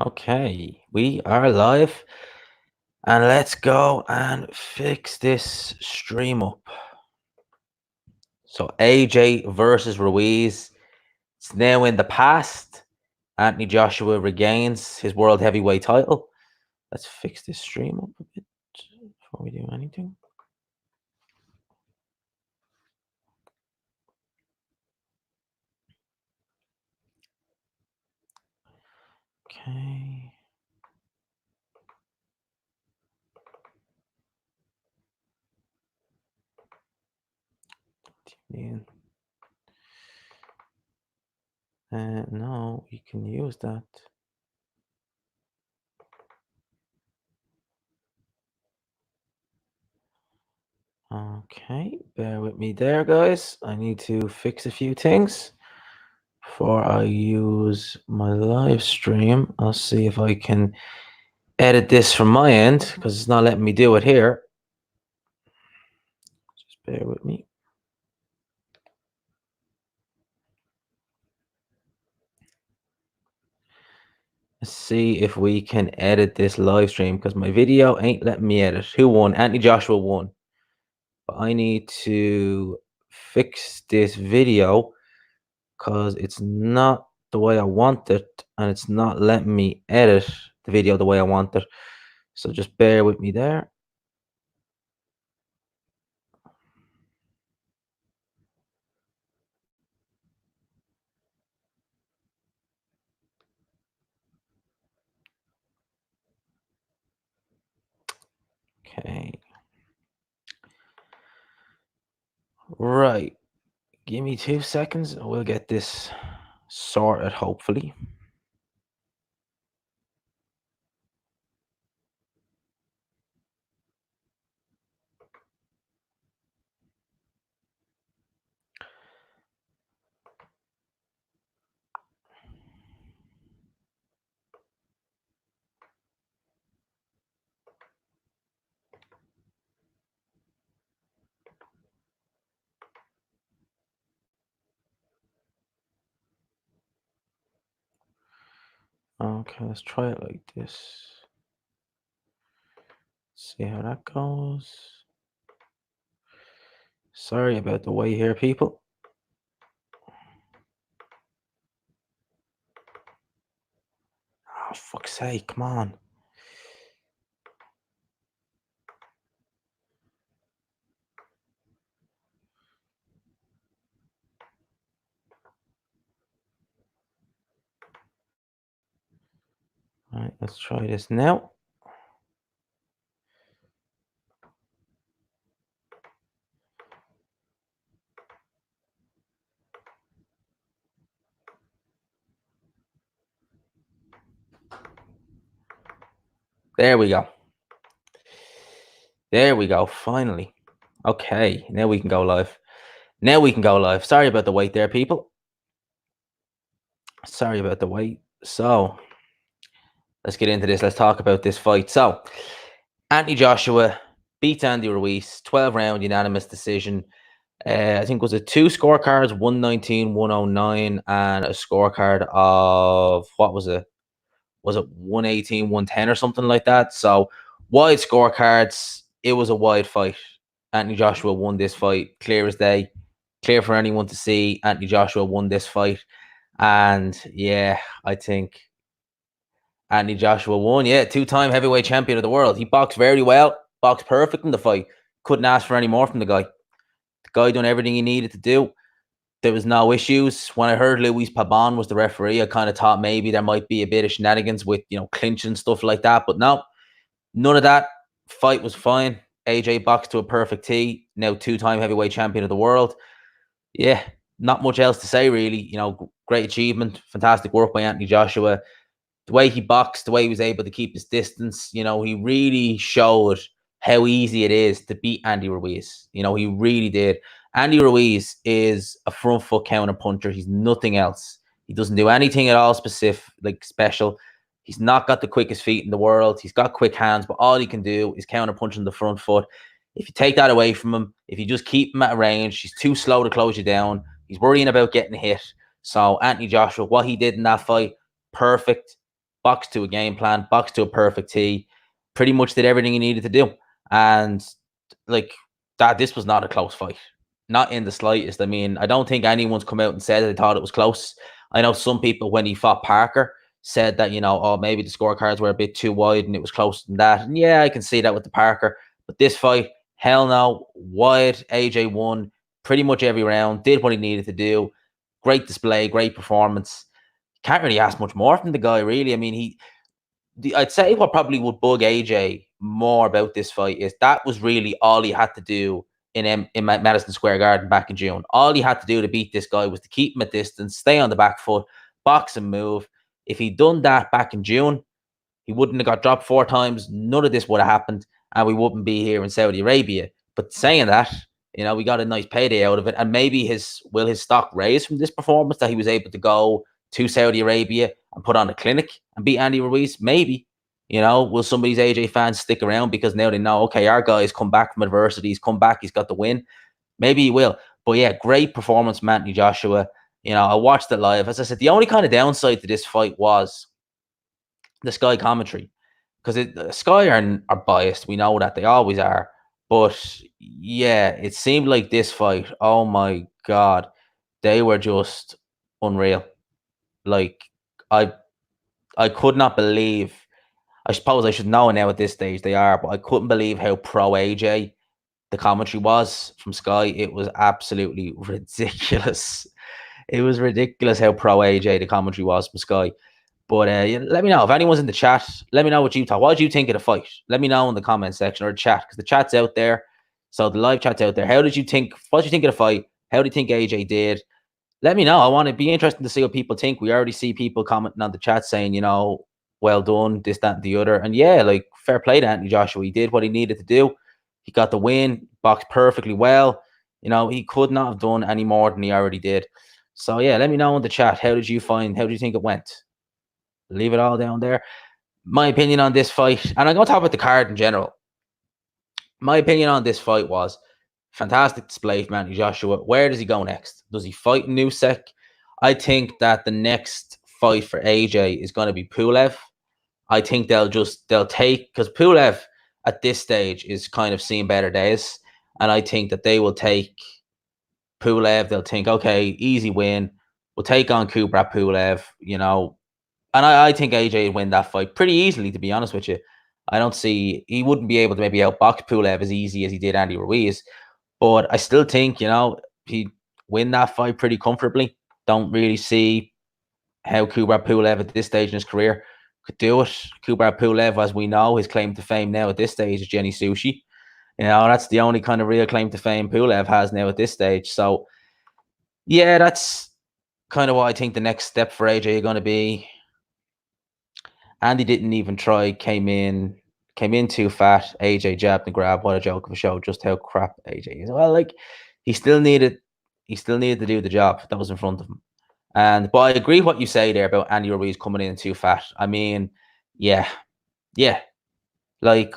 Okay, we are live and let's go and fix this stream up. So AJ versus Ruiz. It's now in the past. Anthony Joshua regains his world heavyweight title. Let's fix this stream up a bit before we do anything. Okay. No, you can use that. Okay, bear with me there, guys. I need to fix a few things before I use my live stream. I'll see if I can edit this from my end because it's not letting me do it here. Just bear with me. Let's see if we can edit this live stream because my video ain't letting me edit. Who won? Anthony Joshua won. But I need to fix this video because it's not the way I want it and it's not letting me edit the video the way I want it. So just bear with me there. Okay. Right. Give me 2 seconds and we'll get this sorted, hopefully. Okay, let's try it like this. See how that goes. Sorry about the wait here, people. Oh, fuck's sake, come on. All right, let's try this now. There we go. There we go, finally. Okay, now we can go live. Now we can go live. Sorry about the wait there, people. Sorry about the wait. So, let's get into this. Let's talk about this fight. So, Anthony Joshua beats Andy Ruiz, 12-round unanimous decision. I think was it 2 scorecards, 119, 109, and a scorecard of, what was it? Was it 118, 110 or something like that? So wide scorecards. It was a wide fight. Anthony Joshua won this fight, clear as day, clear for anyone to see. Anthony Joshua won this fight. And yeah, I think Anthony Joshua won. Yeah, 2-time heavyweight champion of the world. He boxed very well, boxed perfect in the fight. Couldn't ask for any more from the guy. The guy done everything he needed to do. There was no issues. When I heard Luis Pabon was the referee, I kind of thought maybe there might be a bit of shenanigans with, clinching stuff like that. But no, none of that. Fight was fine. AJ boxed to a perfect T. Now 2-time heavyweight champion of the world. Yeah, not much else to say, really. Great achievement. Fantastic work by Anthony Joshua. The way he boxed, the way he was able to keep his distance, he really showed how easy it is to beat Andy Ruiz. He really did. Andy Ruiz is a front foot counter puncher. He's nothing else. He doesn't do anything at all special. He's not got the quickest feet in the world. He's got quick hands, but all he can do is counter punch on the front foot. If you take that away from him, if you just keep him at range, he's too slow to close you down. He's worrying about getting hit. So Anthony Joshua, what he did in that fight, perfect. boxed to a game plan, boxed to a perfect tee, pretty much did everything he needed to do. And like that, this was not a close fight. Not in the slightest. I mean, I don't think anyone's come out and said they thought it was close. I know some people, when he fought Parker, said that, oh, maybe the scorecards were a bit too wide and it was closer than that. And yeah, I can see that with the Parker. But this fight, hell no, wide. AJ won pretty much every round, did what he needed to do. Great display, great performance. Can't really ask much more from the guy, really. I mean, I'd say what probably would bug AJ more about this fight is that was really all he had to do in Madison Square Garden back in June. All he had to do to beat this guy was to keep him at distance, stay on the back foot, box and move. If he'd done that back in June, he wouldn't have got dropped 4 times. None of this would have happened, and we wouldn't be here in Saudi Arabia. But saying that, we got a nice payday out of it, and maybe his stock raise from this performance that he was able to go to Saudi Arabia and put on a clinic and beat Andy Ruiz. Maybe, will some of these AJ fans stick around because now they know, okay, our guy's come back from adversity, he's come back, he's got the win. Maybe he will. But yeah, great performance from Anthony Joshua. I watched it live. As I said, the only kind of downside to this fight was the Sky commentary, because Sky are biased. We know that, they always are. But yeah, it seemed like this fight, oh my God, they were just unreal. Like, I could not believe, I suppose I should know now at this stage they are, but I couldn't believe how pro AJ the commentary was from Sky. It was absolutely ridiculous. It was ridiculous how pro AJ the commentary was from Sky. But let me know if anyone's in the chat. Let me know what you thought. What did you think of the fight? Let me know in the comment section or chat, because the chat's out there. So the live chat's out there. What did you think of the fight? How do you think AJ did? Let me know. I want to be interested to see what people think. We already see people commenting on the chat saying, well done, this, that, and the other. And yeah, like, fair play to Anthony Joshua. He did what he needed to do. He got the win, boxed perfectly well. He could not have done any more than he already did. So yeah, let me know in the chat. How did you think it went? Leave it all down there. My opinion on this fight, and I'm going to talk about the card in general. My opinion on this fight was fantastic display from Anthony Joshua. Where does he go next? Does he fight Usyk? I think that the next fight for AJ is going to be Pulev. I think they'll take, because Pulev at this stage is kind of seeing better days, and I think that they will take Pulev. They'll think, okay, easy win. We'll take on Kubrat Pulev, and I think AJ would win that fight pretty easily, to be honest with you. I don't see, he wouldn't be able to maybe outbox Pulev as easy as he did Andy Ruiz, but I still think, he'd win that fight pretty comfortably. Don't really see how Kubrat Pulev at this stage in his career could do it. Kubrat Pulev, as we know, his claim to fame now at this stage is Jenny Sushi. That's the only kind of real claim to fame Pulev has now at this stage. So, yeah, that's kind of what I think the next step for AJ is going to be. Andy didn't even try, came in too fat. AJ jabbed and grabbed. What a joke of a show, just how crap AJ is. Well, like, he still needed to do the job that was in front of him. But I agree what you say there about Andy Ruiz coming in too fat. I mean, yeah. Like,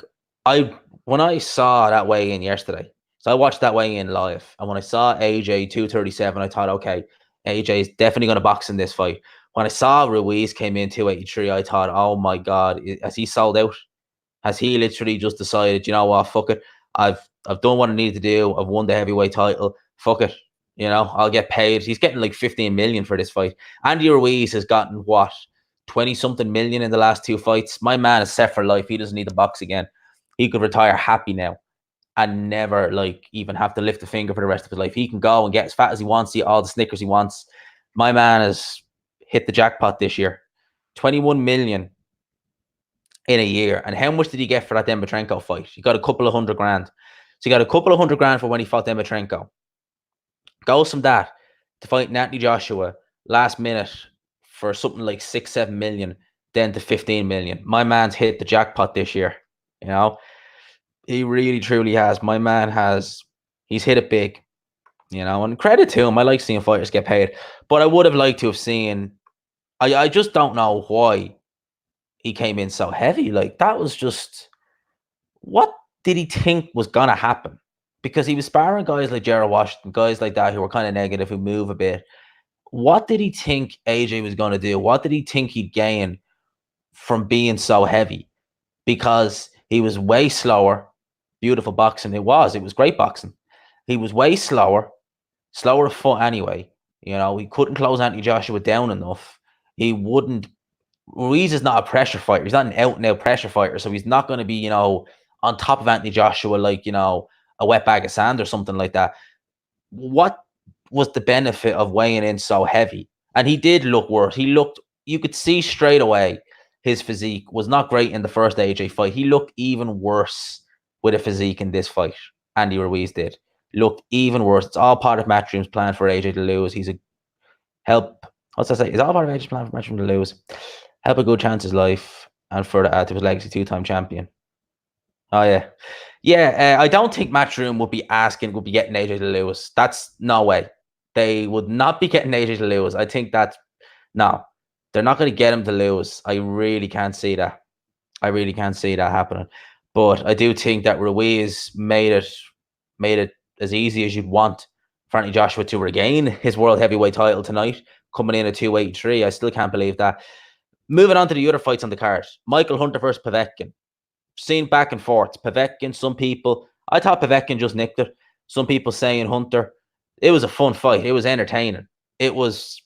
when I saw that weigh-in yesterday, so I watched that weigh-in live, and when I saw AJ 237, I thought, okay, AJ is definitely going to box in this fight. When I saw Ruiz came in 283, I thought, oh my God, has he sold out? Has he literally just decided, you know what, fuck it. I've done what I need to do. I've won the heavyweight title. Fuck it. I'll get paid. He's getting like 15 million for this fight. Andy Ruiz has gotten what? 20 something million in the last 2 fights. My man is set for life. He doesn't need to box again. He could retire happy now and never even have to lift a finger for the rest of his life. He can go and get as fat as he wants, eat all the Snickers he wants. My man has hit the jackpot this year. 21 million in a year. And how much did he get for that Dmytrenko fight? He got a couple of $100,000. So he got a couple of $100,000 for when he fought Dmytrenko. Goes from that to fighting Anthony Joshua last minute for something like 6-7 million, then to 15 million. My man's hit the jackpot this year. He really truly has. My man he's hit it big. And credit to him. I like seeing fighters get paid, but I would have liked to have seen. I just don't know why he came in so heavy. Like, that was just, what did he think was gonna happen? Because he was sparring guys like Gerald Washington, guys like that who were kind of negative, who move a bit. What did he think AJ was going to do? What did he think he'd gain from being so heavy because he was way slower. Beautiful boxing. It was great boxing. He was way slower of foot anyway. You know, he couldn't close Anthony Joshua down enough. He wouldn't. Ruiz is not a pressure fighter. He's not an out and out pressure fighter. So he's not going to be, you know, on top of Anthony Joshua like, you know, a wet bag of sand or something like that. What was the benefit of weighing in so heavy? And he did look worse. You could see straight away his physique was not great in the first AJ fight. He looked even worse with a physique in this fight. Andy Ruiz did. Looked even worse. It's all part of Matchroom's plan for AJ to lose. He's a help. What's I say? It's all part of AJ's plan for Matchroom to lose. Help a good chance his life and further add to his legacy, 2-time champion. Oh yeah. Yeah, I don't think Matchroom would be getting AJ to lose. That's no way. They would not be getting AJ to lose. I think that no, they're not going to get him to lose. I really can't see that. I really can't see that happening. But I do think that Ruiz made it as easy as you'd want for Anthony Joshua to regain his world heavyweight title tonight, coming in at 283. I still can't believe that. Moving on to the other fights on the card. Michael Hunter versus Povetkin. Seen back and forth. Povetkin, some people, I thought Povetkin just nicked it. Some people saying Hunter. It was a fun fight. It was entertaining. It was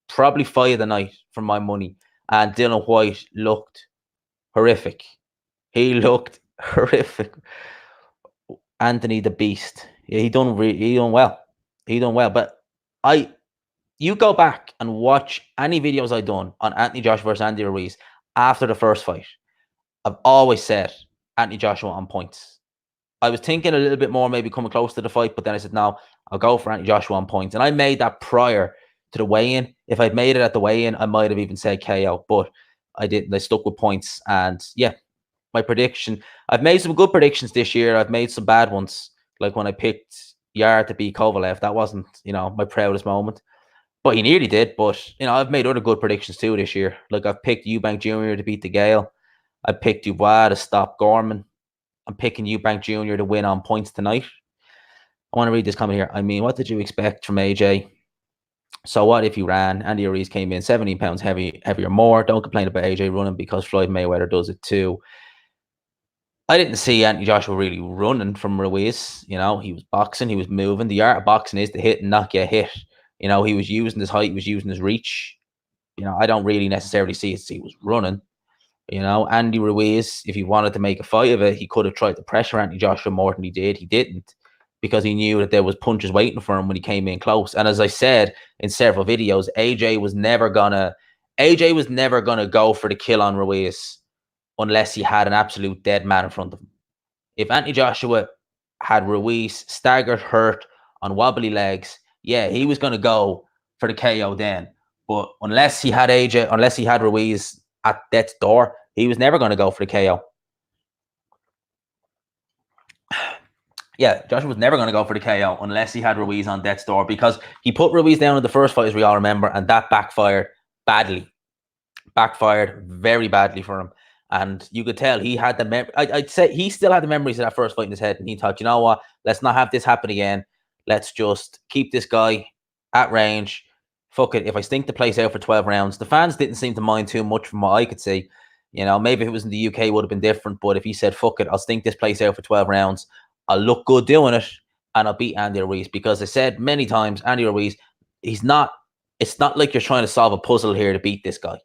probably fight of the night for my money. And Dillian White looked horrific. He looked horrific. Anthony the Beast. Yeah, he done well. He done well. But you go back and watch any videos I done on Anthony Joshua versus Andy Ruiz after the first fight. I've always said Anthony Joshua on points. I was thinking a little bit more maybe coming close to the fight, but then I said, no, I'll go for Anthony Joshua on points. And I made that prior to the weigh-in. If I'd made it at the weigh-in, I might have even said KO, but I didn't. I stuck with points. And yeah, my prediction. I've made some good predictions this year. I've made some bad ones, like when I picked Yard to beat Kovalev. That wasn't, you know, my proudest moment. But he nearly did. But, you know, I've made other good predictions too this year. Like I've picked Eubank Jr. to beat the Gale. I picked Dubois to stop Gorman. I'm picking Eubank Jr. to win on points tonight. I want to read this comment here. I mean, what did you expect from AJ? So what if he ran? Andy Ruiz came in 17 pounds heavier more. Don't complain about AJ running because Floyd Mayweather does it too. I didn't see Anthony Joshua really running from Ruiz. You know, he was boxing, he was moving. The art of boxing is to hit and not get hit. You know, he was using his height, he was using his reach. You know, I don't really necessarily see it. He was running. You know, Andy Ruiz, if he wanted to make a fight of it, he could have tried to pressure Anthony Joshua more than he did. He didn't, because he knew that there was punches waiting for him when he came in close. And as I said in several videos, AJ was never gonna go for the kill on Ruiz unless he had an absolute dead man in front of him. If Anthony Joshua had Ruiz staggered, hurt, on wobbly legs, yeah, he was gonna go for the KO then. But unless he had Ruiz at death's door, he was never going to go for the KO. Yeah, Joshua was never going to go for the KO unless he had Ruiz on death's door, because he put Ruiz down in the first fight, as we all remember, and that backfired badly. Backfired very badly for him. And you could tell he had the I'd say he still had the memories of that first fight in his head, and he thought, you know what, let's not have this happen again. Let's just keep this guy at range. Fuck it. If I stink the place out for 12 rounds, the fans didn't seem to mind too much from what I could see. You know, maybe if it was in the UK, it would have been different. But if he said, fuck it, I'll stink this place out for 12 rounds, I'll look good doing it, and I'll beat Andy Ruiz. Because I said many times, Andy Ruiz, it's not like you're trying to solve a puzzle here to beat this guy.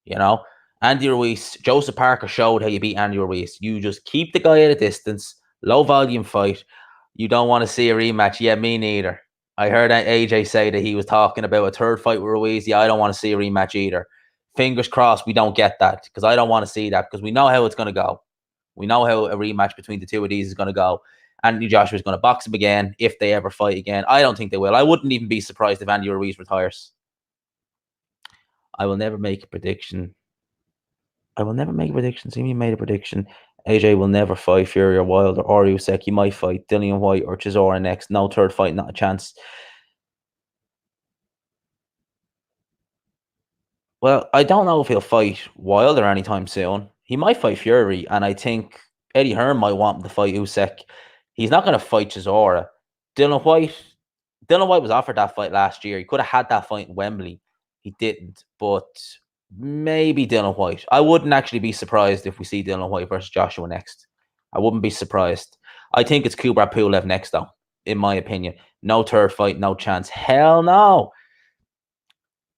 You know, Andy Ruiz, Joseph Parker showed how you beat Andy Ruiz. You just keep the guy at a distance, low volume fight. You don't want to see a rematch. Yeah, me neither. I heard AJ say that he was talking about a third fight with Ruiz. Yeah, I don't want to see a rematch either. Fingers crossed we don't get that, because I don't want to see that, because we know how it's going to go. We know how a rematch between the two of these is going to go. Anthony Joshua is going to box him again if they ever fight again. I don't think they will. I wouldn't even be surprised if Andy Ruiz retires. I will never make a prediction. Simi made a prediction. AJ will never fight Fury or Wilder or Usyk. He might fight Dillian White or Chisora next. No third fight, not a chance. Well, I don't know if he'll fight Wilder anytime soon. He might fight Fury, and I think Eddie Hearn might want him to fight Usyk. He's not going to fight Chisora. Dillian White was offered that fight last year. He could have had that fight in Wembley. He didn't. But maybe Dillian White. I wouldn't actually be surprised if we see Dillian White versus Joshua next. I wouldn't be surprised. I think it's Kubrat Pulev next, though, in my opinion. No third fight, no chance. Hell no.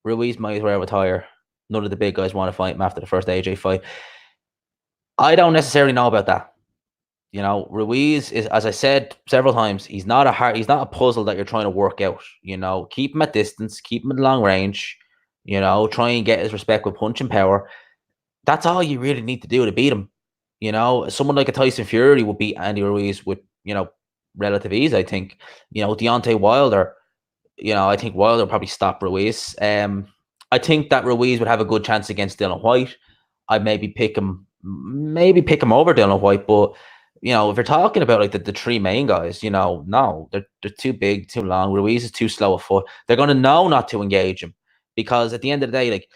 Ruiz might as well retire. None of the big guys want to fight him after the first AJ fight. I don't necessarily know about that. You know, Ruiz is, as I said several times, he's not a puzzle that you're trying to work out. You know, keep him at distance, keep him at long range. You know, try and get his respect with punch and power. That's all you really need to do to beat him. You know, someone like a Tyson Fury would beat Andy Ruiz with, relative ease, I think. You know, Deontay Wilder, I think Wilder probably stop Ruiz. I think that Ruiz would have a good chance against Dillian White. I'd maybe pick him over Dillian White, but if you're talking about like the three main guys, no, they're too big, too long. Ruiz is too slow a foot. They're going to know not to engage him because at the end of the day, like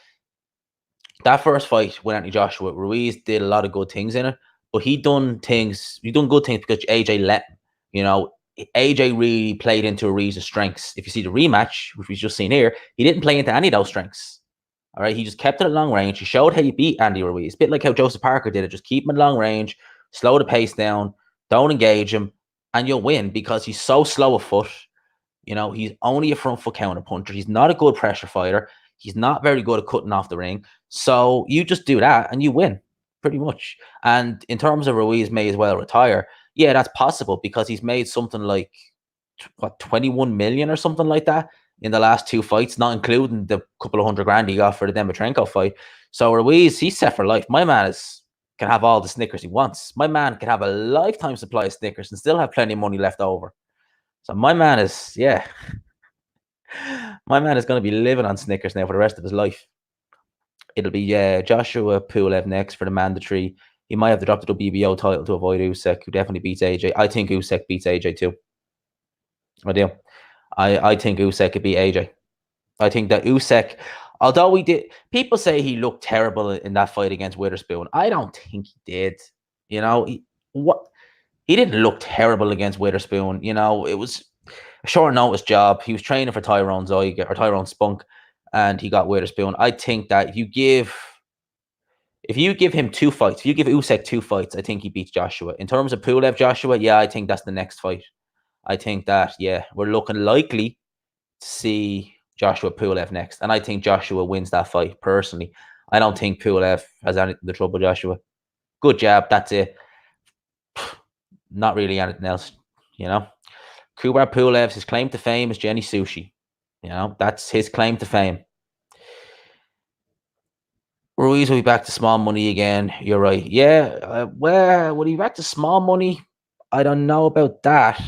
that first fight with Anthony Joshua, Ruiz did a lot of good things in it, but he done good things because AJ let him. AJ really played into Ruiz's strengths. If you see the rematch, which we've just seen here, he didn't play into any of those strengths. All right, he just kept it at long range. He showed how you beat Andy Ruiz, a bit like how Joseph Parker did it. Just keep him at long range, slow the pace down, don't engage him, and you'll win because he's so slow a foot. He's only a front foot counter puncher. He's not a good pressure fighter. He's not very good at cutting off the ring. So you just do that and you win, pretty much. And in terms of Ruiz may as well retire, yeah, that's possible because he's made something like 21 million or something like that in the last two fights, not including the couple of $100,000 he got for the Demetrenko fight. So Ruiz, he's set for life. My man can have all the Snickers he wants. My man can have a lifetime supply of Snickers and still have plenty of money left over. So my man is, my man is going to be living on Snickers now for the rest of his life. It'll be Joshua Pulev next for the mandatory. He might have to drop the WBO title to avoid Usyk, who definitely beats AJ. I think Usyk beats AJ too. I do. I think Usyk could beat AJ. I think that Usyk, although people say he looked terrible in that fight against Witherspoon. I don't think he did. He didn't look terrible against Witherspoon. It was a short notice job. He was training for Tyrone Spunk, and he got Witherspoon. I think that if you give him two fights, if you give Usyk two fights, I think he beats Joshua. In terms of Pulev Joshua, yeah, I think that's the next fight. I think that, we're looking likely to see Joshua Pulev next. And I think Joshua wins that fight, personally. I don't think Pulev has anything to trouble Joshua. Good jab, that's it. Not really anything else, Kubrat Pulev's, his claim to fame is Jenny Sushi. That's his claim to fame. Ruiz will be back to small money again. You're right. Yeah, well, will he be back to small money? I don't know about that.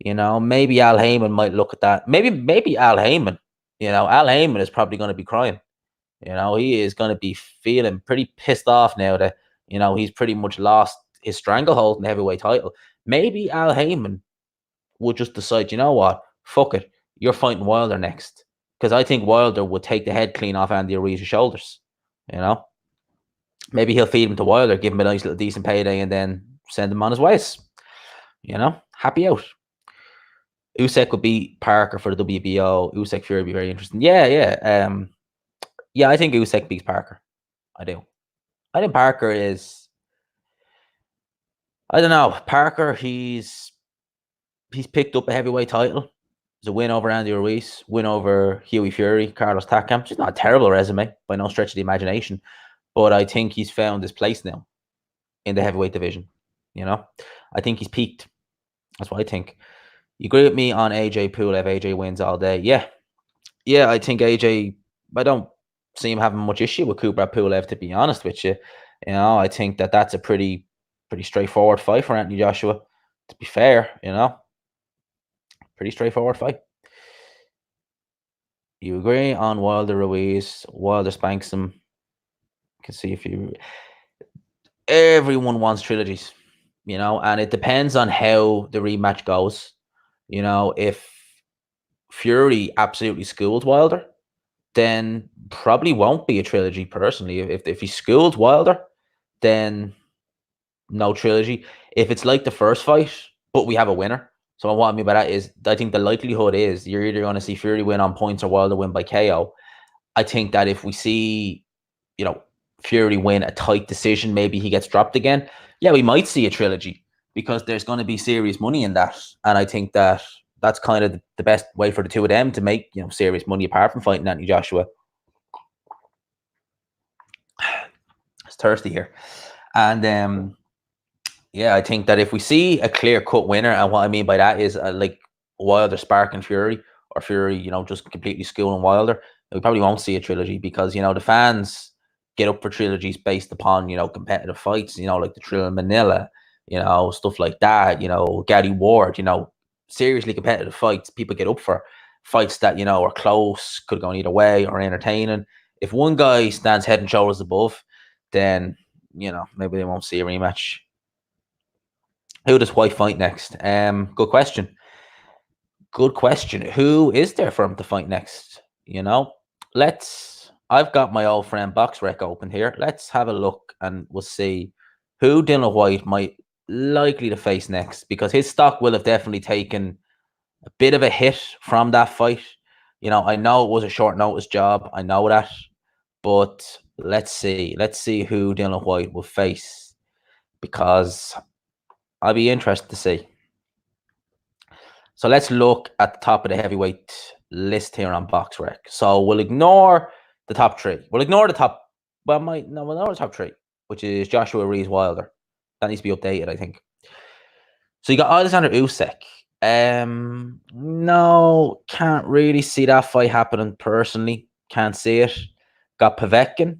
Maybe Al Heyman might look at that. Maybe Al Heyman. Al Heyman is probably going to be crying. He is going to be feeling pretty pissed off now that, he's pretty much lost his stranglehold in the heavyweight title. Maybe Al Heyman would just decide, you know what? Fuck it. You're fighting Wilder next. Because I think Wilder would take the head clean off Andy Ruiz's shoulders. Maybe he'll feed him to Wilder, give him a nice little decent payday, and then send him on his ways. Happy out. Usyk would beat Parker for the WBO. Usyk Fury would be very interesting. Yeah. I think Usyk beats Parker. I do. I think Parker is. I don't know. Parker, he's picked up a heavyweight title. It's a win over Andy Ruiz, win over Hughie Fury, Carlos Takam. It's not a terrible resume by no stretch of the imagination, but I think he's found his place now in the heavyweight division. I think he's peaked. That's what I think. You agree with me on AJ Pulev? AJ wins all day. Yeah. I think AJ. I don't see him having much issue with Kubrat Pulev, to be honest with you. I think that's a pretty straightforward fight for Anthony Joshua. To be fair, pretty straightforward fight. You agree on Wilder Ruiz? Wilder spanks him. You can see if you. Everyone wants trilogies, and it depends on how the rematch goes. If Fury absolutely schooled Wilder, then probably won't be a trilogy. Personally, if he schooled Wilder, then no trilogy. If it's like the first fight, but we have a winner. So what I mean by that is, I think the likelihood is you're either going to see Fury win on points or Wilder win by KO. I think that if we see Fury win a tight decision, maybe he gets dropped again. Yeah, we might see a trilogy because there's going to be serious money in that, and I think that's kind of the best way for the two of them to make serious money apart from fighting Anthony Joshua. It's thirsty here, and yeah, I think that if we see a clear-cut winner, and what I mean by that is like Wilder sparking Fury, or Fury, just completely schooling Wilder, we probably won't see a trilogy because the fans get up for trilogies based upon competitive fights, like the Trill in Manila, stuff like that, Gaddy Ward, seriously competitive fights. People get up for fights that are close, could go either way, or entertaining. If one guy stands head and shoulders above, then maybe they won't see a rematch. Who does White fight next? Good question. Good question. Who is there for him to fight next? I've got my old friend BoxRec open here. Let's have a look and we'll see who Dillian White might likely to face next, because his stock will have definitely taken a bit of a hit from that fight. I know it was a short notice job. I know that. But let's see. Let's see who Dillian White will face, because I'll be interested to see. So let's look at the top of the heavyweight list here on BoxRec. So we'll ignore the top three. We'll ignore the top. We'll ignore the top three, which is Joshua, Ruiz, Wilder. That needs to be updated, I think. So you got Alexander Usyk. No, can't really see that fight happening personally. Can't see it. Got Povetkin.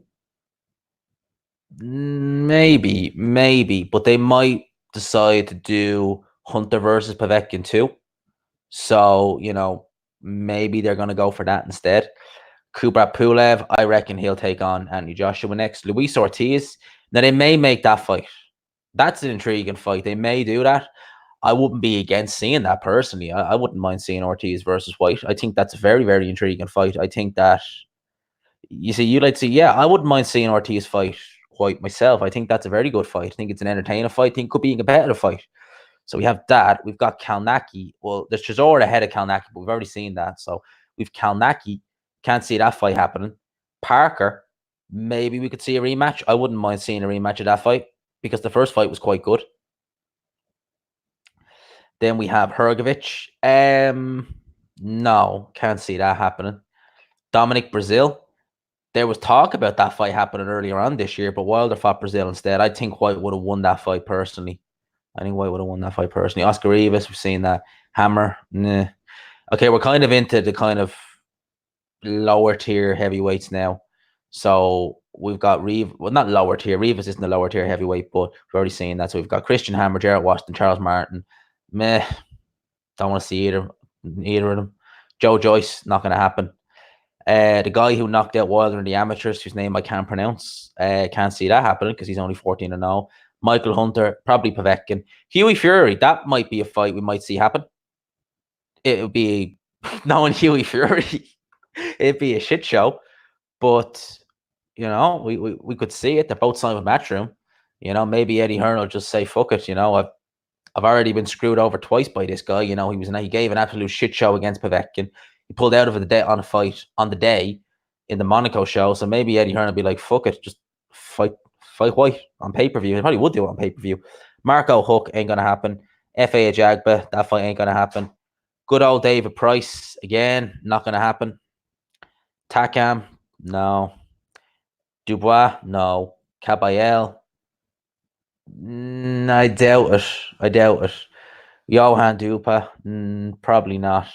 Maybe, but they might decide to do Hunter versus Povetkin too. So, maybe they're going to go for that instead. Kubrat Pulev, I reckon he'll take on Anthony Joshua next. Luis Ortiz, now they may make that fight. That's an intriguing fight. They may do that. I wouldn't be against seeing that personally. I wouldn't mind seeing Ortiz versus White. I think that's a very, very intriguing fight. I think that, I wouldn't mind seeing Ortiz fight White myself. I think that's a very good fight. I think it's an entertaining fight. I think it could be a competitive fight. So we have that. We've got Kalnaki. Well, there's Chisora ahead of Kalnaki, but we've already seen that. So we've Kalnaki. Can't see that fight happening. Parker, maybe we could see a rematch. I wouldn't mind seeing a rematch of that fight because the first fight was quite good. Then we have Hrgovic. No, can't see that happening. Dominic Brazil. There was talk about that fight happening earlier on this year, but Wilder fought Brazil instead. I think White would have won that fight personally. Oscar Rivas, we've seen that. Hammer, nah. Okay, we're kind of into the kind of lower tier heavyweights now. So we've got not lower tier. Rivas isn't a lower tier heavyweight, but we've already seen that. So we've got Christian Hammer, Jarrett Washington, Charles Martin. Meh. Don't want to see either of them. Joe Joyce, not going to happen. The guy who knocked out Wilder in the amateurs, whose name I can't pronounce, can't see that happening because he's only 14-0. Michael Hunter, probably Povetkin. Hughie Fury, that might be a fight we might see happen. It would be, knowing Hughie Fury, it'd be a shit show. But, we could see it. They're both signed with Matchroom. Maybe Eddie Hearn will just say, fuck it. I've already been screwed over twice by this guy. He gave an absolute shit show against Povetkin. He pulled out of the day on a fight on the day in the Monaco show. So maybe Eddie Hearn will be like, fuck it, just fight White on pay-per-view. He probably would do it on pay-per-view. Marco Huck ain't going to happen. F.A. Ajagba, that fight ain't going to happen. Good old David Price, again, not going to happen. Takam, no. Dubois, no. Caballel, I doubt it. Johan Dupa, probably not.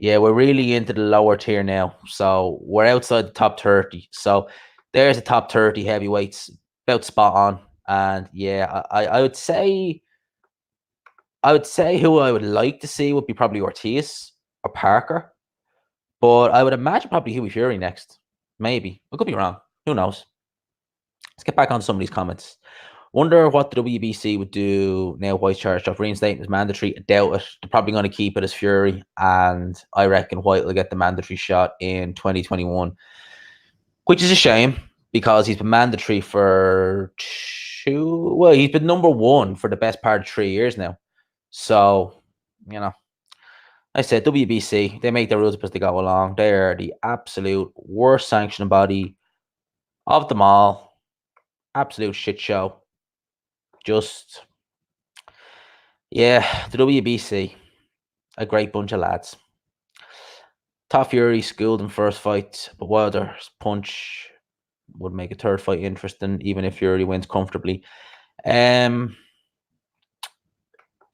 Yeah, we're really into the lower tier now. So we're outside the top 30. So there's the top 30 heavyweights, about spot on. And yeah, I would say who I would like to see would be probably Ortiz or Parker. But I would imagine probably Hughie Fury next. Maybe. I could be wrong. Who knows? Let's get back on some of these comments. Wonder what the WBC would do now White's charged off. Reinstatement is mandatory. I doubt it. They're probably going to keep it as Fury. And I reckon White will get the mandatory shot in 2021. Which is a shame because he's been mandatory for he's been number one for the best part of 3 years now. So, I said WBC, they make the rules as they go along. They are the absolute worst sanctioning body Of them all, absolute shit show. Just, yeah, the WBC, a great bunch of lads. Top Fury schooled in first fight, but Wilder's punch would make a third fight interesting, even if Fury wins comfortably. If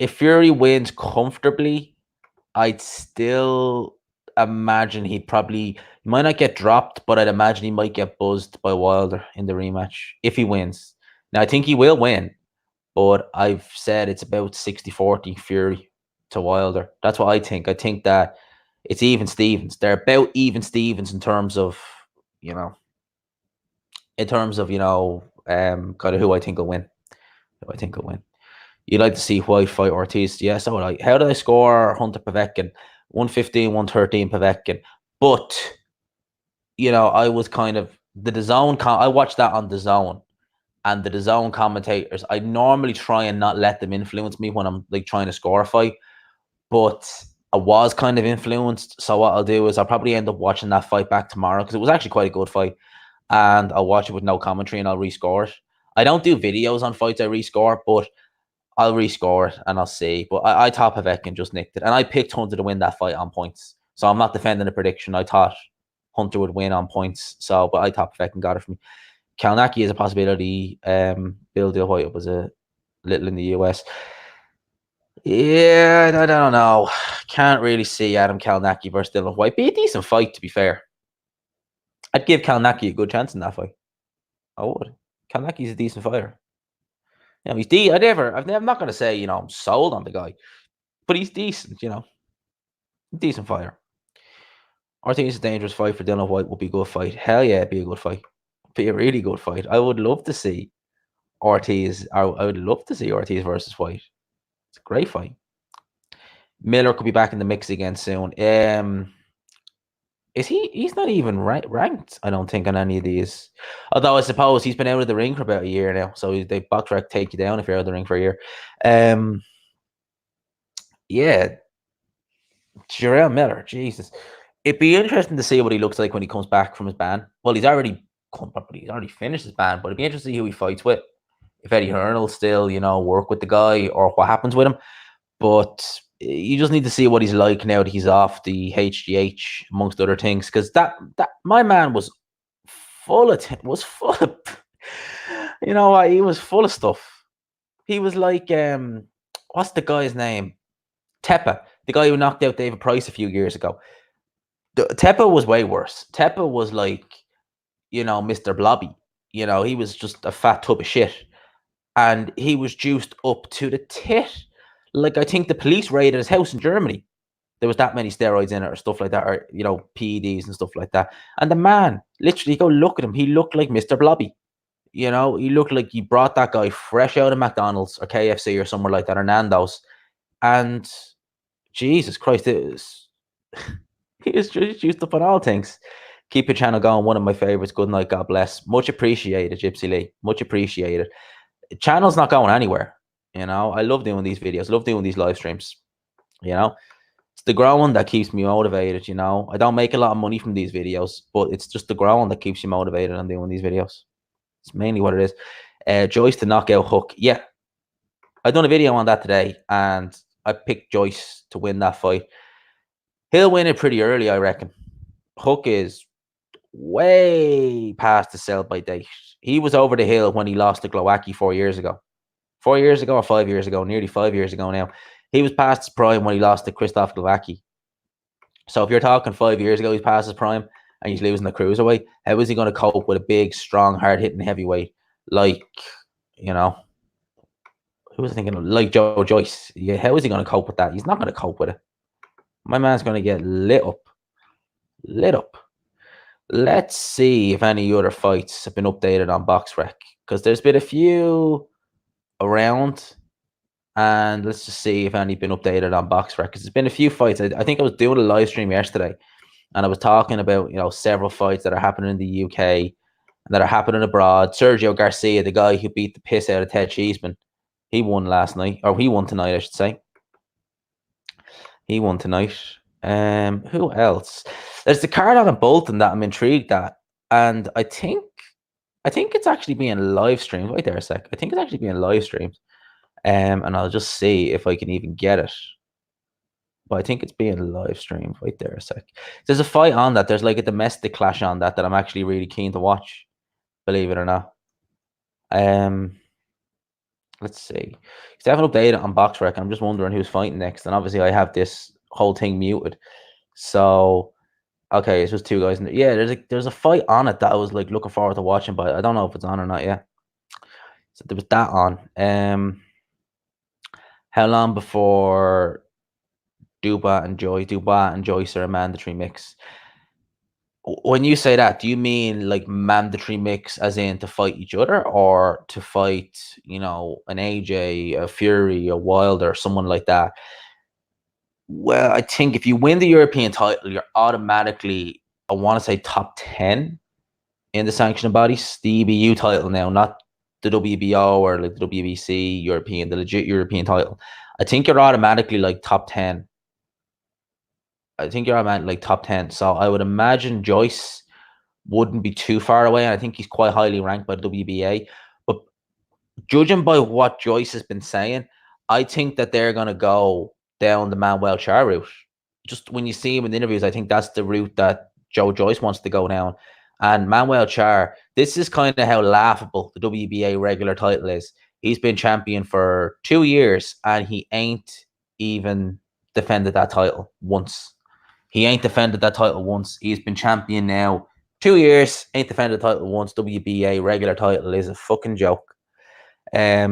Fury wins comfortably, I'd still imagine he might not get dropped, but I'd imagine he might get buzzed by Wilder in the rematch if he wins. Now, I think he will win, but I've said it's about 60-40 Fury to Wilder. That's what I think. I think that it's even Stevens. They're about even Stevens in terms of, kind of who I think will win. Who I think will win. You'd like to see White fight Ortiz. Yeah, so would I. How did I score Hunter Povetkin? 115, 113 Povetkin. But, I was kind of, the DAZN, I watched that on DAZN. And the DAZN commentators, I normally try and not let them influence me when I'm like trying to score a fight. But I was kind of influenced. So what I'll do is I'll probably end up watching that fight back tomorrow because it was actually quite a good fight. And I'll watch it with no commentary and I'll rescore it. I don't do videos on fights I rescore, but I'll rescore it and I'll see. But I thought Povetkin just nicked it. And I picked Hunter to win that fight on points. So I'm not defending the prediction. I thought Hunter would win on points. So, but I thought Povetkin got it for me. Kalnacki is a possibility. Bill Dillian White was a little in the US. Yeah, I don't know. Can't really see Adam Kalnacki versus Dillian White. Be a decent fight, to be fair. I'd give Kalnacki a good chance in that fight. I would. Kalnacki's a decent fighter. He's I'm not going to say, I'm sold on the guy, but he's decent, decent fighter. I think it's a dangerous fight for Dillian White. Would be a good fight. Hell yeah, it'd be a good fight. Be a really good fight. I would love to see Ortiz. I would love to see Ortiz versus White. It's a great fight. Miller could be back in the mix again soon. Is he? He's not even ranked, I don't think, on any of these. Although I suppose he's been out of the ring for about a year now, so they box rec take you down if you're out of the ring for a year. Yeah, Jarrell Miller, Jesus, it'd be interesting to see what he looks like when he comes back from his ban. Well, he's already finished his ban, but it'd be interesting to see who he fights with. If Eddie Hearn will still, work with the guy, or what happens with him. But you just need to see what he's like now that he's off the HGH, amongst other things. Because that my man was full of, he was full of stuff. He was like, what's the guy's name? Teppa, the guy who knocked out David Price a few years ago. Teppa was way worse. Teppa was like, Mr. Blobby. He was just a fat tub of shit. And he was juiced up to the tit. Like, I think the police raided his house in Germany. There was that many steroids in it or stuff like that, or, PEDs and stuff like that. And the man, literally, go look at him. He looked like Mr. Blobby. He looked like he brought that guy fresh out of McDonald's or KFC or somewhere like that, or Nando's. And Jesus Christ, he was just juiced up on all things. Keep your channel going. One of my favorites. Good night. God bless. Much appreciated, Gypsy Lee. Much appreciated. Channel's not going anywhere. I love doing these videos. I love doing these live streams. It's the growing that keeps me motivated. I don't make a lot of money from these videos, but it's just the growing that keeps you motivated on doing these videos. It's mainly what it is. Joyce to knock out Hook. Yeah, I done a video on that today, and I picked Joyce to win that fight. He'll win it pretty early, I reckon. Hook is way past the sell-by date. He was over the hill when he lost to Glowacki 4 years ago. 4 years ago or 5 years ago, nearly 5 years ago now. He was past his prime when he lost to Krzysztof Glowacki. So if you're talking 5 years ago, he's past his prime and he's losing the cruiserweight, how is he going to cope with a big, strong, hard-hitting heavyweight like, who was I thinking of? Like Joe Joyce. Yeah, how is he going to cope with that? He's not going to cope with it. My man's going to get lit up. Lit up. Let's see if any other fights have been updated on BoxRec, because there's been a few around, and let's just see if any been updated on BoxRec, because there's been a few fights. I think I was doing a live stream yesterday, and I was talking about several fights that are happening in the UK and that are happening abroad. Sergio Garcia, the guy who beat the piss out of Ted Cheeseman, he won last night, or he won tonight, I should say. He won tonight. Who else? There's the card on a Bolton that I'm intrigued at, and I think I think it's actually being live streamed. Wait there a sec. I think it's actually being live streamed. And I'll just see if I can even get it. But I think it's being live streamed. Wait there a sec. There's a fight on that. There's like a domestic clash on that I'm actually really keen to watch. Believe it or not. Let's see. They haven't updated on BoxRec. I'm just wondering who's fighting next. And obviously, I have this whole thing muted. So, okay, it's just two guys. Yeah, there's a fight on it that I was like looking forward to watching, but I don't know if it's on or not yet. So there was that on. How long before Dubois and Joyce are a mandatory mix? When you say that, do you mean like mandatory mix as in to fight each other, or to fight, an AJ, a Fury, a Wilder, someone like that? Well, I think if you win the European title, you're automatically, I want to say, top 10 in the sanctioning bodies. The EBU title now, not the WBO or like the WBC European, the legit European title. I think you're automatically like top 10. I think you're automatically like top 10. So I would imagine Joyce wouldn't be too far away. And I think he's quite highly ranked by the WBA. But judging by what Joyce has been saying, I think that they're going to go down the Manuel Char route. Just when you see him in interviews, I think that's the route that Joe Joyce wants to go down. And Manuel Char, this is kind of how laughable the WBA regular title is. He's been champion for 2 years and he ain't even defended that title once. He ain't defended that title once. He's been champion now 2 years, ain't defended the title once. WBA regular title is a fucking joke. Yeah,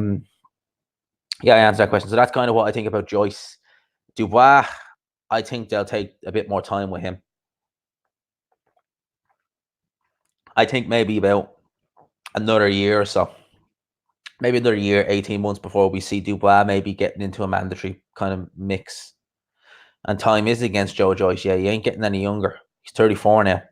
I answered that question. So that's kind of what I think about Joyce. Dubois, I think they'll take a bit more time with him. I think maybe about another year or so. Maybe another year, 18 months before we see Dubois maybe getting into a mandatory kind of mix. And time is against Joe Joyce. Yeah, he ain't getting any younger. He's 34 now.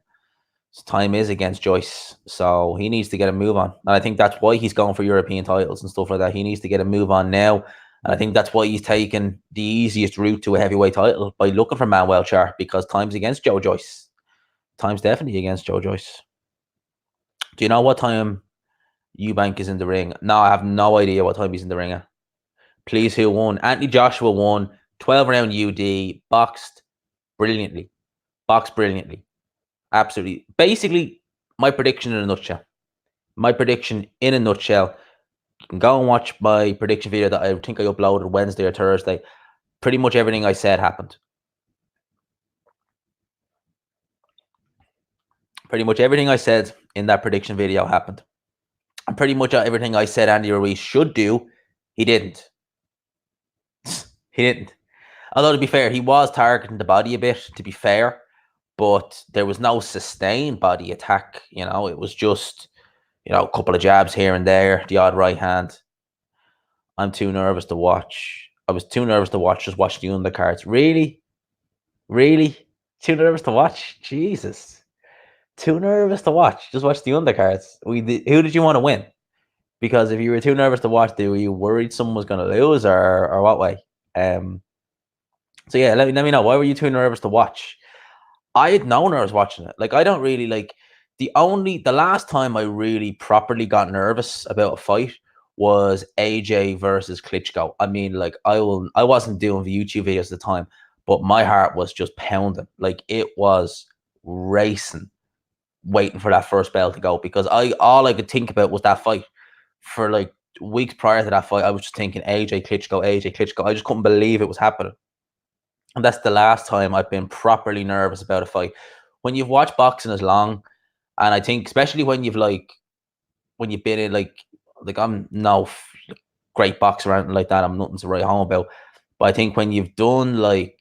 So time is against Joyce. So he needs to get a move on. And I think that's why he's going for European titles and stuff like that. He needs to get a move on now. And I think that's why he's taken the easiest route to a heavyweight title by looking for Manuel Char, because time's against Joe Joyce. Time's definitely against Joe Joyce. Do you know what time Eubank is in the ring? No, I have no idea what time he's in the ring at. Please, who won? Anthony Joshua won. 12-round UD. Boxed brilliantly. Absolutely. Basically, my prediction in a nutshell. You can go and watch my prediction video that I think I uploaded Wednesday or Thursday. Pretty much everything I said happened. Pretty much everything I said in that prediction video happened. And pretty much everything I said Andy Ruiz should do, he didn't. He didn't. Although, to be fair, he was targeting the body a bit, to be fair. But there was no sustained body attack. It was just, a couple of jabs here and there, the odd right hand. I'm too nervous to watch. I was too nervous to watch. Just watch the undercards. Really? Too nervous to watch? Jesus. Too nervous to watch. Just watch the undercards. Who did you want to win? Because if you were too nervous to watch, were you worried someone was going to lose, or what way? So yeah, let me know. Why were you too nervous to watch? I had no nerves watching it. Like, I don't really like the last time I really properly got nervous about a fight was AJ versus Klitschko. I mean, like, I wasn't doing the YouTube videos at the time, but my heart was just pounding. Like, it was racing, waiting for that first bell to go, because all I could think about was that fight. For like weeks prior to that fight, I was just thinking AJ Klitschko. I just couldn't believe it was happening. And that's the last time I've been properly nervous about a fight. When you've watched boxing as long, and I think especially when you've been in like I'm no great boxer or anything like that, I'm nothing to write home about. But I think when you've done like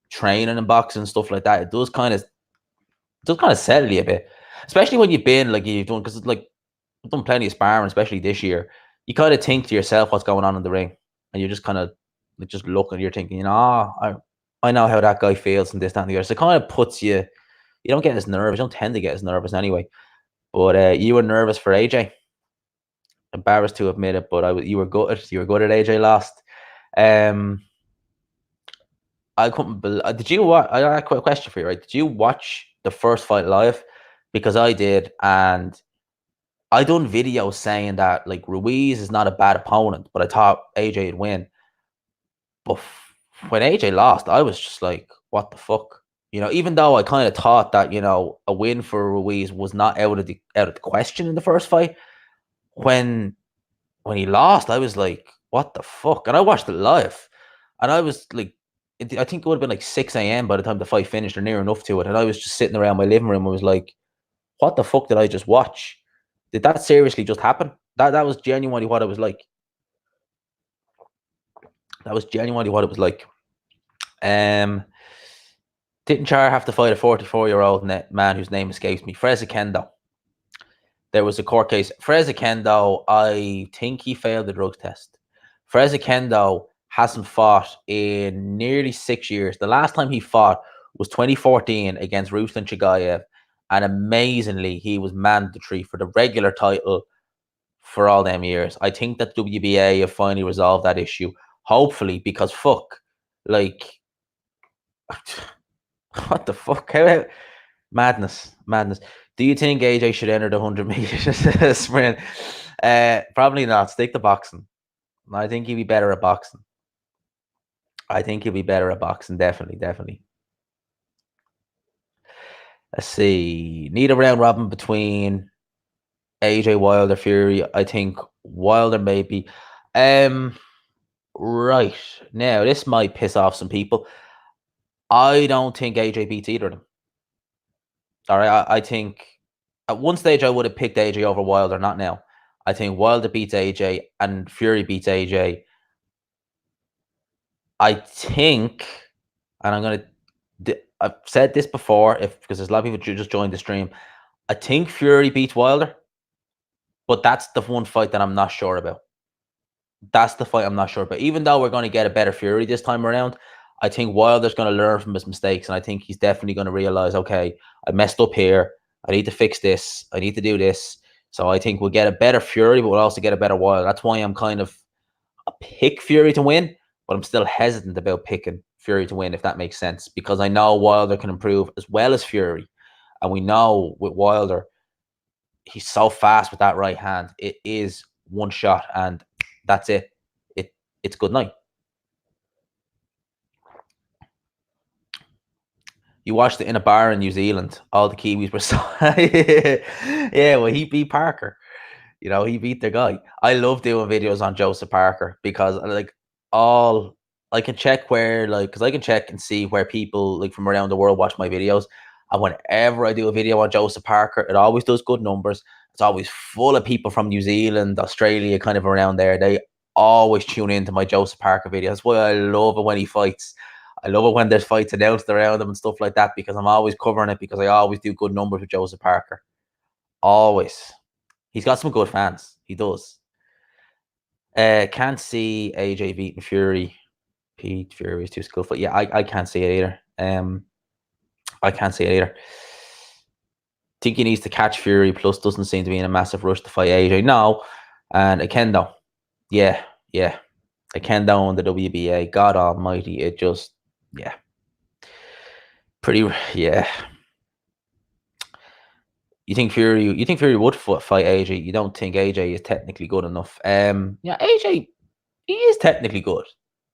training and boxing and stuff like that, it does kind of settle you a bit. Especially when you've been like you've done, because like I've done plenty of sparring, especially this year. You kind of think to yourself what's going on in the ring, and you're just kind of like just looking. You're thinking, I know how that guy feels and this, that, and the other. So it kind of puts you. You don't get as nervous. You don't tend to get as nervous anyway. But you were nervous for AJ. Embarrassed to admit it, but you were gutted. You were gutted AJ lost. I couldn't believe. Did you watch? I got a question for you, right? Did you watch the first fight live? Because I did, and I done videos saying that like Ruiz is not a bad opponent, but I thought AJ would win. But when AJ lost, I was just like, what the fuck? Even though I kind of thought that, a win for Ruiz was not out of the question in the first fight, when he lost, I was like, what the fuck? And I watched it live. And I was like, I think it would have been like 6 a.m. by the time the fight finished or near enough to it. And I was just sitting around my living room. I was like, what the fuck did I just watch? Did that seriously just happen? That was genuinely what it was like. That was genuinely what it was like. Didn't Char have to fight a 44-year-old man whose name escapes me? Freza Kendo. There was a court case. Freza Kendo, I think he failed the drug test. Freza Kendo hasn't fought in nearly 6 years. The last time he fought was 2014 against Ruslan Chagayev. And amazingly, he was mandatory for the regular title for all them years. I think that WBA have finally resolved that issue. Hopefully, because fuck, like, what the fuck? Madness. Do you think AJ should enter the 100 meters sprint? Probably not. Stick to boxing. I think he'd be better at boxing. Definitely. Let's see. Need a round robin between AJ Wilder Fury. I think Wilder maybe. Right. Now, this might piss off some people. I don't think AJ beats either of them. All right. I think at one stage I would have picked AJ over Wilder, not now. I think Wilder beats AJ and Fury beats AJ. I think, and I've said this before, because there's a lot of people who just joined the stream. I think Fury beats Wilder, but that's the one fight that I'm not sure about. That's the fight I'm not sure about. Even though we're going to get a better Fury this time around, I think Wilder's going to learn from his mistakes, and I think he's definitely going to realize, okay, I messed up here. I need to fix this. I need to do this. So I think we'll get a better Fury, but we'll also get a better Wilder. That's why I'm kind of a pick Fury to win, but I'm still hesitant about picking Fury to win, if that makes sense, because I know Wilder can improve as well as Fury. And we know with Wilder, he's so fast with that right hand. It is one shot, and that's it. It's good night. You watched it in a bar in New Zealand. All the Kiwis were so yeah, well, he beat Parker. He beat the guy. I love doing videos on Joseph Parker because like all I can check where because I can check and see where people like from around the world watch my videos. And whenever I do a video on Joseph Parker, it always does good numbers. It's always full of people from New Zealand, Australia, kind of around there. They always tune into my Joseph Parker videos. That's why I love it when he fights. I love it when there's fights announced around him and stuff like that, because I'm always covering it, because I always do good numbers with Joseph Parker. Always. He's got some good fans. He does. Can't see AJ beating Fury. Pete Fury is too skillful. Yeah, I can't see it either. I can't see it either. Think he needs to catch Fury, plus doesn't seem to be in a massive rush to fight AJ. No. And Akendo. Yeah. Akendo in the WBA. God almighty. It just, yeah. Yeah. You think Fury would fight AJ? You don't think AJ is technically good enough? Yeah, AJ, he is technically good.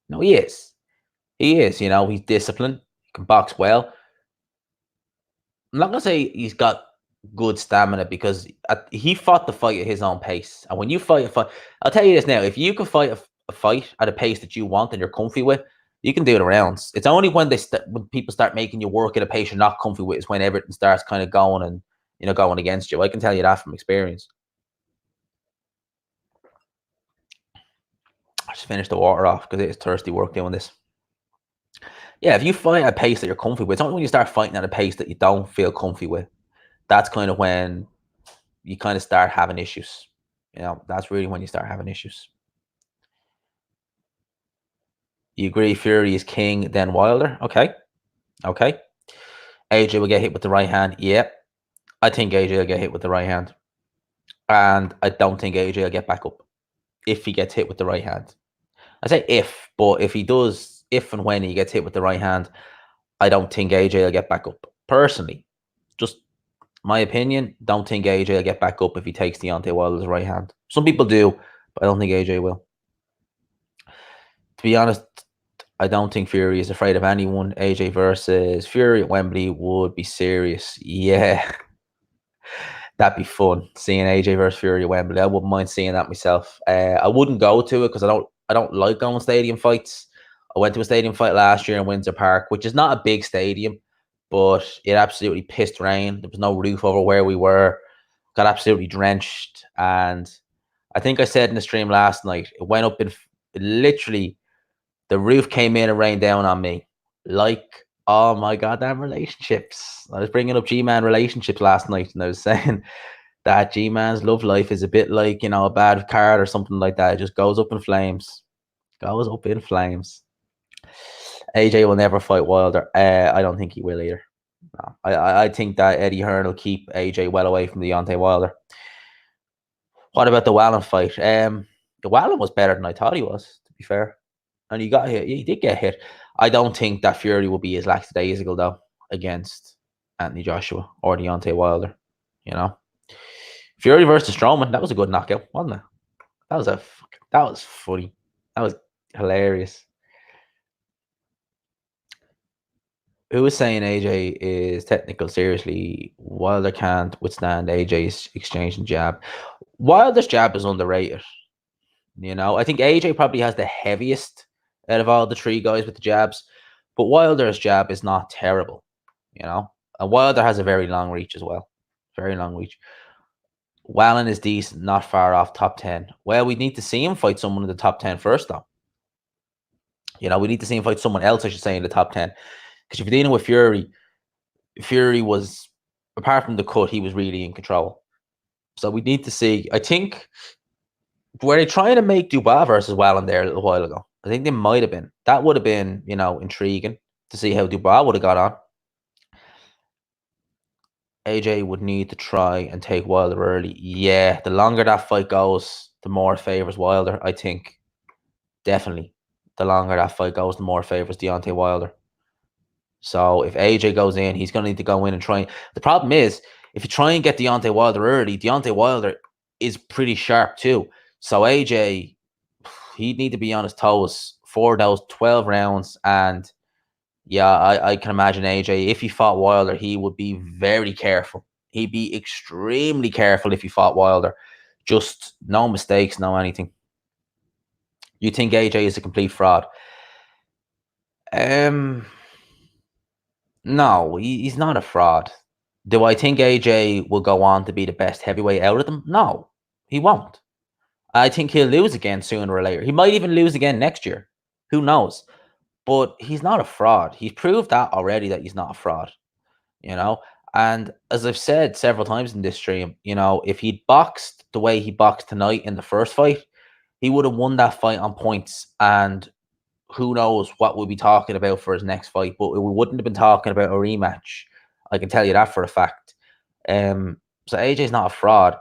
No, he is. He's disciplined. He can box well. I'm not gonna say he's got good stamina, because he fought the fight at his own pace. And when you fight a fight, I'll tell you this now: if you can fight a fight at a pace that you want and you're comfy with, you can do the rounds. It's only when when people start making you work at a pace you're not comfy with is when everything starts kind of going and going against you. I can tell you that from experience. I just finished the water off because it's thirsty work doing this. Yeah, if you fight at a pace that you're comfy with, it's only when you start fighting at a pace that you don't feel comfy with. That's kind of when you kind of start having issues. That's really when you start having issues. You agree Fury is king, then Wilder? Okay. AJ will get hit with the right hand. Yep. I think AJ will get hit with the right hand. And I don't think AJ will get back up if he gets hit with the right hand. I say if, but if he does, if and when he gets hit with the right hand, I don't think AJ will get back up. Personally, just My opinion, don't think AJ will get back up if he takes Deontay Wilder's right hand. Some people do, but I don't think AJ will. To be honest, I don't think Fury is afraid of anyone. AJ versus Fury at Wembley would be serious. Yeah, that'd be fun. Seeing AJ versus Fury at Wembley, I wouldn't mind seeing that myself. I wouldn't go to it because I don't like going stadium fights. I went to a stadium fight last year in Windsor Park, which is not a big stadium, but it absolutely pissed rain. There was no roof over where we were. Got absolutely drenched, and I think I said in the stream last night, it went up in literally the roof came in and rained down on me. Like, oh my goddamn relationships. I was bringing up G-Man relationships last night, and I was saying that G-Man's love life is a bit like, a bad card or something like that. It just goes up in flames. Goes up in flames. AJ will never fight Wilder. I don't think he will either. No. I think that Eddie Hearn will keep AJ well away from Deontay Wilder. What about the Wallin fight? The Wallin was better than I thought he was, to be fair. And he got hit. He did get hit. I don't think that Fury will be as lackadaisical, though, against Anthony Joshua or Deontay Wilder. Fury versus Strowman, that was a good knockout, wasn't it? That was funny. That was hilarious. Who was saying AJ is technical? Seriously, Wilder can't withstand AJ's exchange and jab. Wilder's jab is underrated. I think AJ probably has the heaviest out of all the three guys with the jabs, but Wilder's jab is not terrible. And Wilder has a very long reach as well. Very long reach. Wallin is decent, not far off top 10. Well, we need to see him fight someone in the top 10 first, though. We need to see him fight someone else, I should say, in the top 10. Because if you're dealing with Fury was, apart from the cut, he was really in control. So we need to see, I think, were they trying to make Dubois versus Wallin there a little while ago? I think they might have been. That would have been, intriguing to see how Dubois would have got on. AJ would need to try and take Wilder early. Yeah, the longer that fight goes, the more it favors Wilder, I think. Definitely. The longer that fight goes, the more it favors Deontay Wilder. So if AJ goes in, he's going to need to go in and try. The problem is, if you try and get Deontay Wilder early, Deontay Wilder is pretty sharp too. So AJ, he'd need to be on his toes for those 12 rounds. And yeah, I can imagine AJ, if he fought Wilder, he would be very careful. He'd be extremely careful if he fought Wilder. Just no mistakes, no anything. You think AJ is a complete fraud? No, he's not a fraud. Do I think AJ will go on to be the best heavyweight out of them? No, he won't. I think he'll lose again sooner or later. He might even lose again next year. Who knows? But he's not a fraud. He's proved that already, that he's not a fraud. And as I've said several times in this stream, if he'd boxed the way he boxed tonight in the first fight, he would have won that fight on points. And who knows what we'll be talking about for his next fight, but we wouldn't have been talking about a rematch. I can tell you that for a fact. So AJ's not a fraud.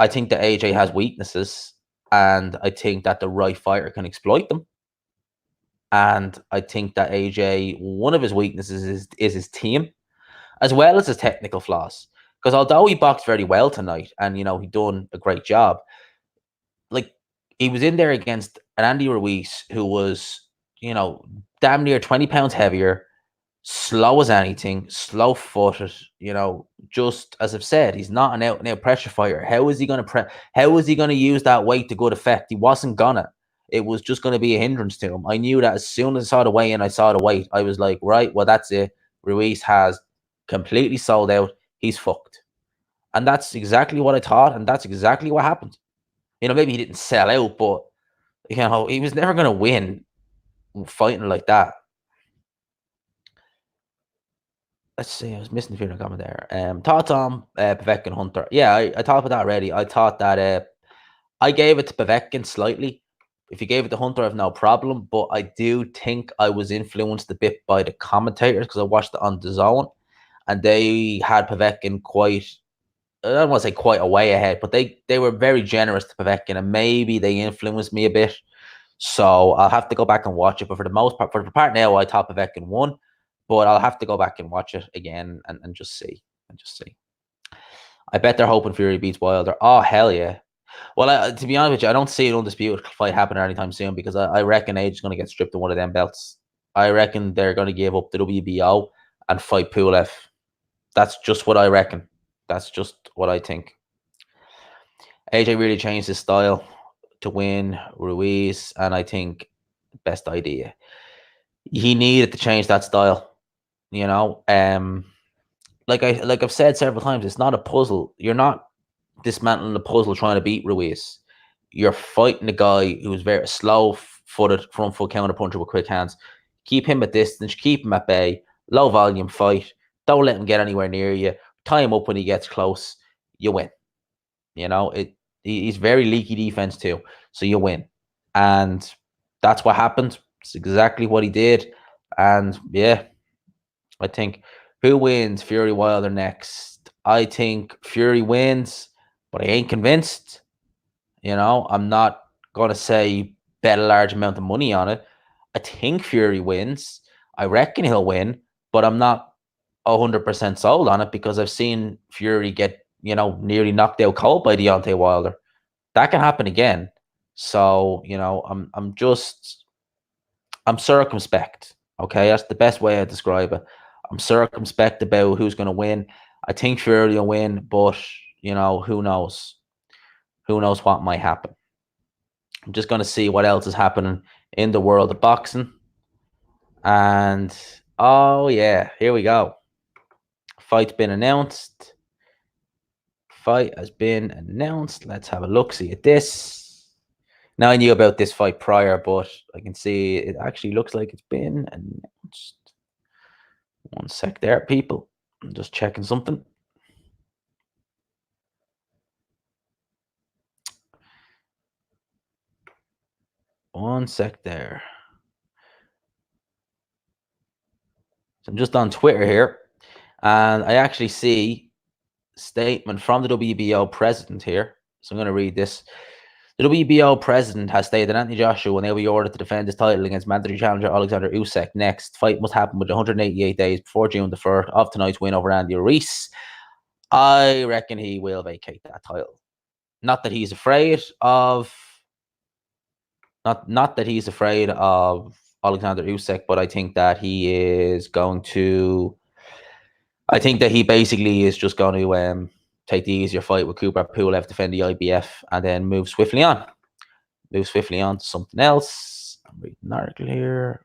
I think that AJ has weaknesses, and I think that the right fighter can exploit them. And I think that AJ, one of his weaknesses is his team, as well as his technical flaws. Because although he boxed very well tonight, and he done a great job, like he was in there against an Andy Ruiz who was, damn near 20 pounds heavier, slow as anything, slow footed, just as I've said, he's not an out and out pressure fighter. How is he going to use that weight to good effect? He wasn't gonna. It was just going to be a hindrance to him. I knew that as soon as I saw the weigh in, I saw the weight. I was like, right, well, that's it. Ruiz has completely sold out. He's fucked. And that's exactly what I thought, and that's exactly what happened. Maybe he didn't sell out, but he was never going to win fighting like that. Let's see, I was missing the final comment there. Thoughts on Povetkin Hunter? Yeah, I talked about that already. I thought that I gave it to Povetkin slightly. If you gave it to Hunter, I have no problem. But I do think I was influenced a bit by the commentators because I watched it on DAZN, and they had Povetkin quite, I don't want to say quite a way ahead, but they were very generous to Povetkin, and maybe they influenced me a bit. So I'll have to go back and watch it. But for the most part, for the part now, I thought Povetkin won. But I'll have to go back and watch it again and just see. I bet they're hoping Fury beats Wilder. Oh, hell yeah. Well, to be honest with you, I don't see an undisputed fight happening anytime soon because I reckon Age is going to get stripped of one of them belts. I reckon they're going to give up the WBO and fight Pulev. That's just what I reckon. That's just what I think. AJ really changed his style to win Ruiz, and I think best idea. He needed to change that style, you know. Like I've said several times, it's not a puzzle. You're not dismantling the puzzle trying to beat Ruiz. You're fighting a guy who's very slow-footed, front foot counter puncher with quick hands. Keep him at distance, keep him at bay, low volume fight. Don't let him get anywhere near you. Tie him up when he gets close. You win. You know, he's very leaky defense too. So you win. And that's what happened. It's exactly what he did. And yeah, I think who wins? Fury Wilder next. I think Fury wins, but I ain't convinced. You know, I'm not going to say bet a large amount of money on it. I think Fury wins. I reckon he'll win, but I'm not 100% sold on it because I've seen Fury get, you know, nearly knocked out cold by Deontay Wilder. That can happen again. So, you know, I'm circumspect. Okay, that's the best way I describe it. I'm circumspect about who's going to win. I think Fury will win, but you know, who knows? Who knows what might happen? I'm just going to see what else is happening in the world of boxing. And oh yeah, here we go. Fight's been announced. Fight has been announced. Let's have a look-see at this. Now, I knew about this fight prior, but I can see it actually looks like it's been announced. One sec there, people. I'm just checking something. One sec there. So I'm just on Twitter here, and I actually see a statement from the WBO president here. So I'm going to read this. The WBO president has stated that Anthony Joshua will now be ordered to defend his title against mandatory challenger Alexander Usyk next. Fight must happen within 188 days before June the 1st of tonight's win over Andy Ruiz. I reckon he will vacate that title. Not that he's afraid of not that he's afraid of Alexander Usyk, but I think that he is going to I think that he basically is just going to take the easier fight with Cooper Pulev, defend the IBF, and then move swiftly on. Move swiftly on to something else. I'm reading an article here.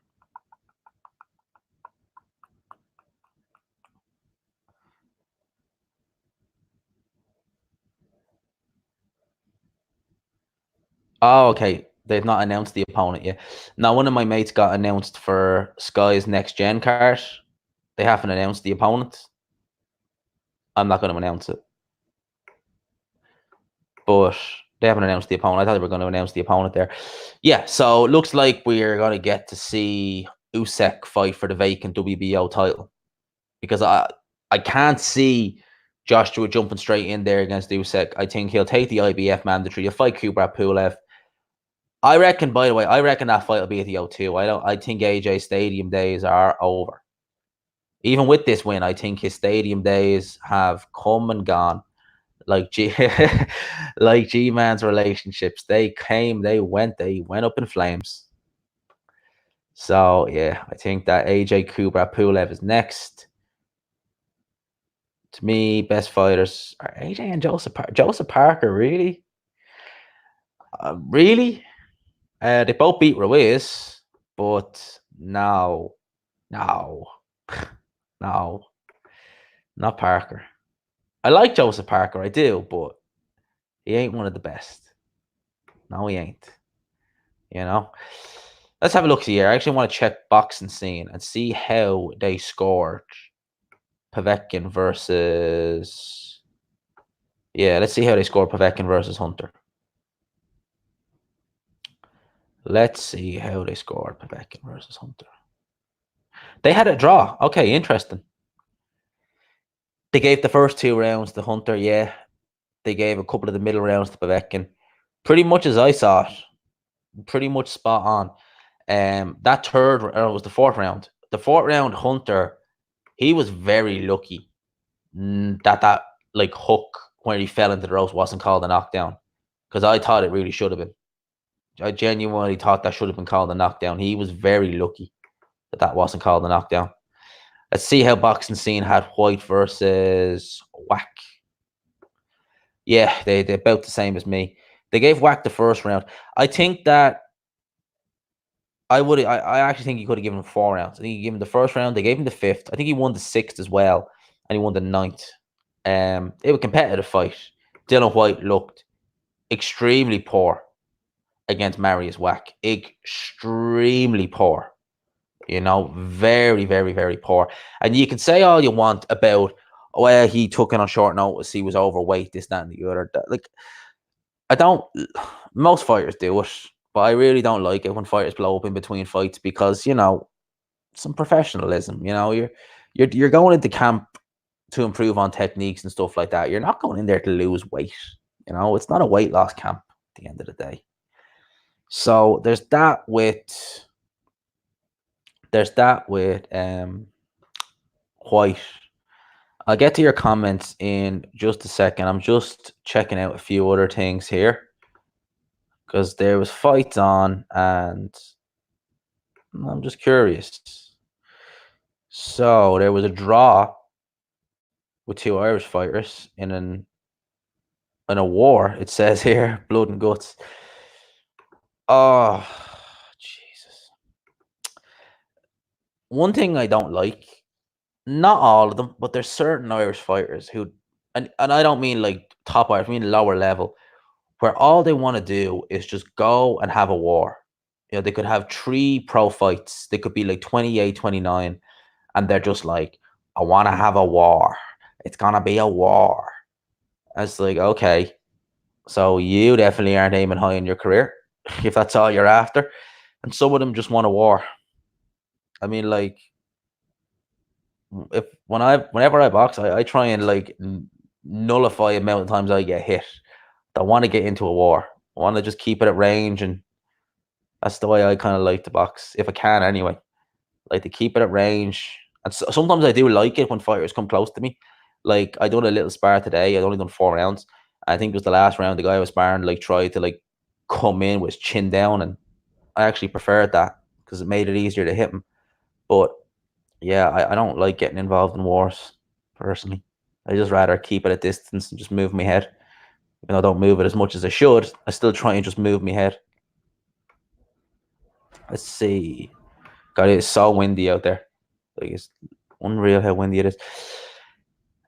Oh, okay. They've not announced the opponent yet. Now, one of my mates got announced for Sky's next gen card. They haven't announced the opponent. I'm not going to announce it. But they haven't announced the opponent. I thought they were going to announce the opponent there. Yeah, so it looks like we're going to get to see Usyk fight for the vacant WBO title. Because I can't see Joshua jumping straight in there against Usyk. I think he'll take the IBF mandatory. He'll fight Kubrat Pulev. I reckon, by the way, that fight will be at the O2. I think AJ's stadium days are over. Even with this win, I think his stadium days have come and gone. Like G-Man's relationships. They came, they went up in flames. So yeah, I think that AJ Kubrat Pulev is next. To me, best fighters are AJ and Joseph Parker, really? Really? They both beat Ruiz, but no, not Parker. I like Joseph Parker, I do, but he ain't one of the best. No, he ain't. You know? Let's have a look here. I actually want to check boxing scene and see how they scored Povetkin versus... Yeah, let's see how they scored Povetkin versus Hunter. Let's see how they scored Povetkin versus Hunter. They had a draw. Okay, interesting. They gave the first 2 rounds to Hunter, yeah. They gave a couple of the middle rounds to Povetkin. Pretty much as I saw it. Pretty much spot on. That third, was the 4th round. The 4th round, Hunter, he was very lucky that like hook where he fell into the ropes wasn't called a knockdown, because I thought it really should have been. I genuinely thought that should have been called a knockdown. He was very lucky that that wasn't called a knockdown. Let's see how boxing scene had White versus Whack. Yeah, they're about the same as me. They gave Whack the first round. I think that I actually think he could have given him 4 rounds. I think he gave him the first round. They gave him the fifth. I think he won the sixth as well, and he won the ninth. It was a competitive fight. Dillian White looked extremely poor against Marius Whack. Extremely poor. You know, very, very, very poor. And you can say all you want about, well, he took it on short notice. He was overweight, this, that, and the other. Like, I don't. Most fighters do it, but I really don't like it when fighters blow up in between fights because some professionalism. You're going into camp to improve on techniques and stuff like that. You're not going in there to lose weight. It's not a weight loss camp at the end of the day. So there's that with White. I'll get to your comments in just a second. I'm just checking out a few other things here because there was fights on, and I'm just curious. So there was a draw with two Irish fighters in a war. It says here, blood and guts. Oh, Jesus. One thing I don't like, not all of them, but there's certain Irish fighters who, and I don't mean like top Irish, I mean lower level, where all they want to do is just go and have a war. They could have 3 pro fights. They could be like 28, 29, and they're just like, I want to have a war. It's going to be a war. And it's like, okay, so you definitely aren't aiming high in your career if that's all you're after. And some of them just want a war. I mean, like, whenever I box, I try and like nullify the amount of times I get hit. I want to get into a war. I want to just keep it at range, and that's the way I kind of like to box, if I can anyway. Like to keep it at range. And sometimes I do like it when fighters come close to me. Like I done a little spar today. I'd only done 4 rounds. I think it was the last round. The guy I was sparring like tried to like come in with his chin down, and I actually preferred that because it made it easier to hit him. But yeah, I don't like getting involved in wars personally. I just rather keep it at distance and just move my head. Even though I don't move it as much as I should, I still try and just move my head. Let's see. God, it's so windy out there. Like it's unreal how windy it is.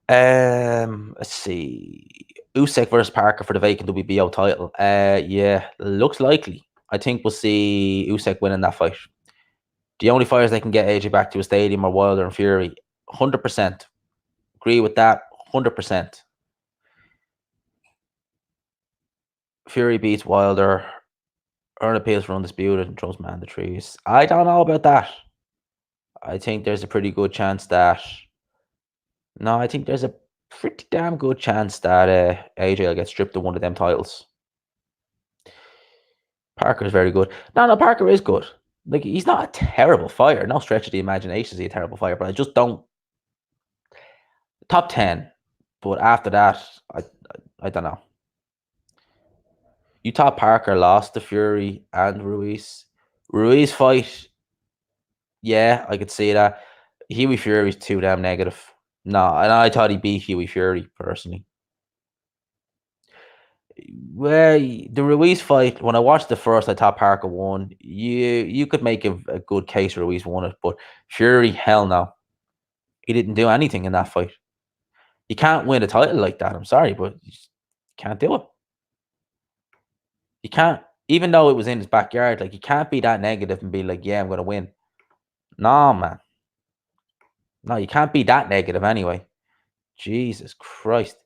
Let's see. Usyk versus Parker for the vacant WBO title. Yeah, looks likely. I think we'll see Usyk winning that fight. The only fighters that can get AJ back to a stadium are Wilder and Fury. 100%. Agree with that. 100%. Fury beats Wilder. Earn appeals for undisputed and throws man the trees. I don't know about that. I think there's a pretty good chance that. No, I think there's a pretty damn good chance that AJ will get stripped of one of them titles. Parker's very good. No, Parker is good. Like he's not a terrible fighter. No stretch of the imagination is he a terrible fighter, but I just don't. Top 10, but after that, I don't know. You thought Parker lost to Fury and Ruiz. Ruiz fight, yeah, I could see that. Huey Fury's too damn negative. No, and I thought he beat Huey Fury personally. Well, the Ruiz fight, when I watched the first, I thought Parker won. You could make a good case Ruiz won it, but Fury, hell no. He didn't do anything in that fight. You can't win a title like that. I'm sorry, but you just can't do it. You can't, even though it was in his backyard, like you can't be that negative and be like, yeah, I'm going to win. No, man. No, you can't be that negative anyway. Jesus Christ.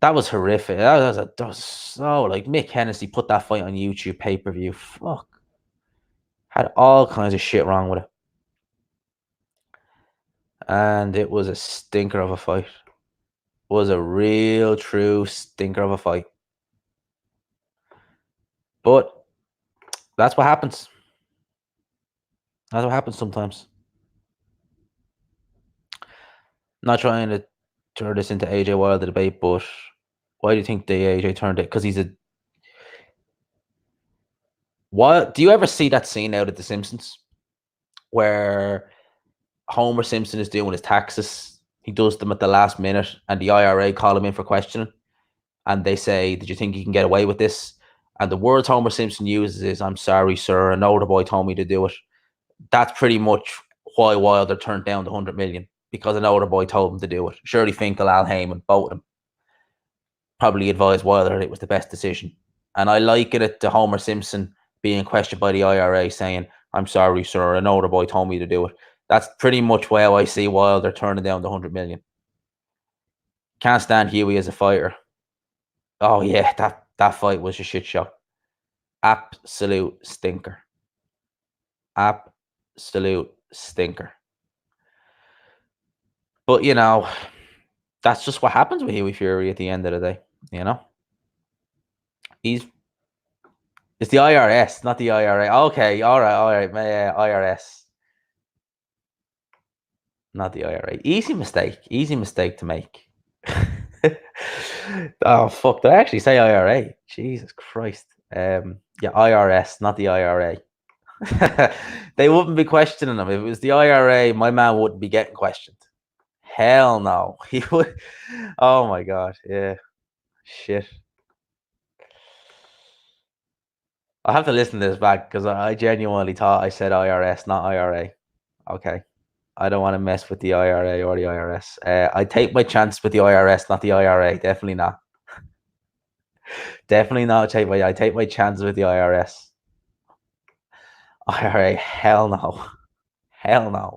That was horrific. That was so like Mick Hennessy put that fight on YouTube pay-per-view. Fuck. Had all kinds of shit wrong with it. And it was a stinker of a fight. It was a real true stinker of a fight. But that's what happens. That's what happens sometimes. Not trying to turn this into AJ Wilder debate, but Why do you think the AJ turned it? Because he's a what? Do you ever see that scene out at The Simpsons where Homer Simpson is doing his taxes? He does them at the last minute, and the IRA call him in for questioning, and they say, "Did you think you can get away with this?" And the words Homer Simpson uses is, "I'm sorry, sir. An older boy told me to do it." That's pretty much why Wilder turned down the 100 million, because an older boy told him to do it. Shirley Finkel, Al Heyman, both of them probably advised Wilder it was the best decision. And I liken it to Homer Simpson being questioned by the IRA saying, "I'm sorry, sir. An older boy told me to do it." That's pretty much how I see Wilder turning down the 100 million. Can't stand Huey as a fighter. Oh yeah, that fight was a shit show. Absolute stinker. Absolute stinker. But that's just what happens with Huey Fury at the end of the day. You know, he's it's the IRS, not the IRA. Okay, all right, IRS, not the IRA. Easy mistake to make. Oh fuck! Did I actually say IRA? Jesus Christ. Yeah, IRS, not the IRA. They wouldn't be questioning him if it was the IRA. My man wouldn't be getting questioned. Hell no, he would. Oh my god, yeah, shit. I have to listen to this back because I genuinely thought I said IRS, not IRA. Okay. I don't want to mess with the IRA or the IRS. I take my chance with the IRS, not the IRA. Definitely not. Definitely not. I take my chances with the IRS. IRA, hell no. Hell no.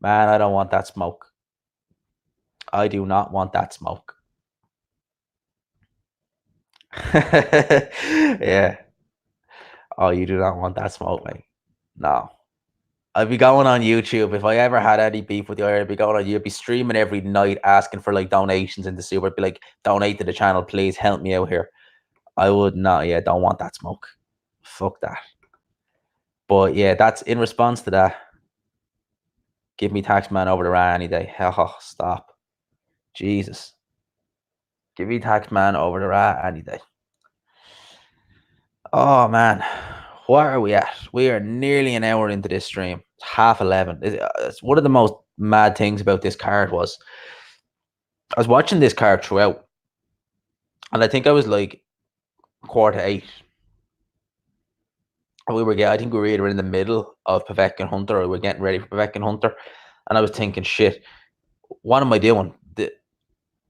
Man, I don't want that smoke. I do not want that smoke. Yeah. Oh, you do not want that smoke, mate. No. I'd be going on YouTube. If I ever had any beef with the IRA, I'd be going on YouTube, be streaming every night asking for like donations in the super. I'd be like, donate to the channel, please help me out here. I would not, yeah, don't want that smoke. Fuck that. But yeah, that's in response to that. Give me Taxman over the rat any day. Oh, stop. Jesus. Give me Taxman over the rat any day. Oh man. What are we at? We are nearly an hour into this stream. It's 11:30. It's one of the most mad things about this card was I was watching this card throughout, and I think I was like 8:15. I think we were either in the middle of Povetkin Hunter or we were getting ready for Povetkin Hunter. And I was thinking, shit, what am I doing?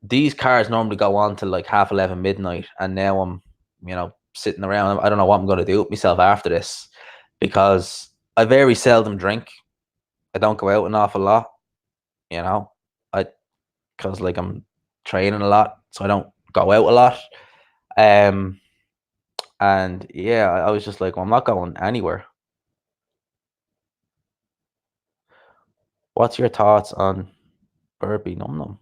These cars normally go on till like 11:30 midnight, and now I'm, sitting around. I don't know what I'm going to do with myself after this because I very seldom drink. I don't go out an awful lot, I because like I'm training a lot, so I don't go out a lot. And yeah, I was just like, well, I'm not going anywhere. What's your thoughts on burpee num num?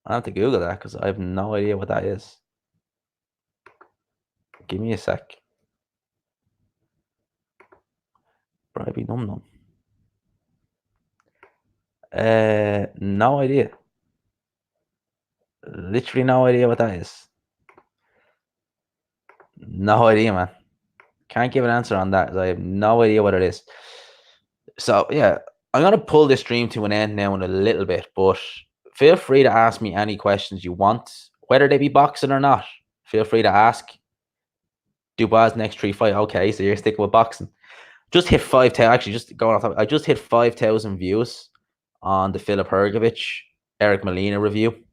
I have to Google that because I have no idea what that is. Give me a sec. Burpee num num. No idea. Literally no idea what that is. No idea, man. Can't give an answer on that. I have no idea what it is. So yeah, I'm gonna pull this stream to an end now in a little bit, but feel free to ask me any questions you want, whether they be boxing or not. Feel free to ask. Dubois' next 3 fight. Okay, so you're sticking with boxing. Just hit 5,000. Actually, just going off. I just hit 5,000 views on the Filip Hrgovic, Eric Molina review.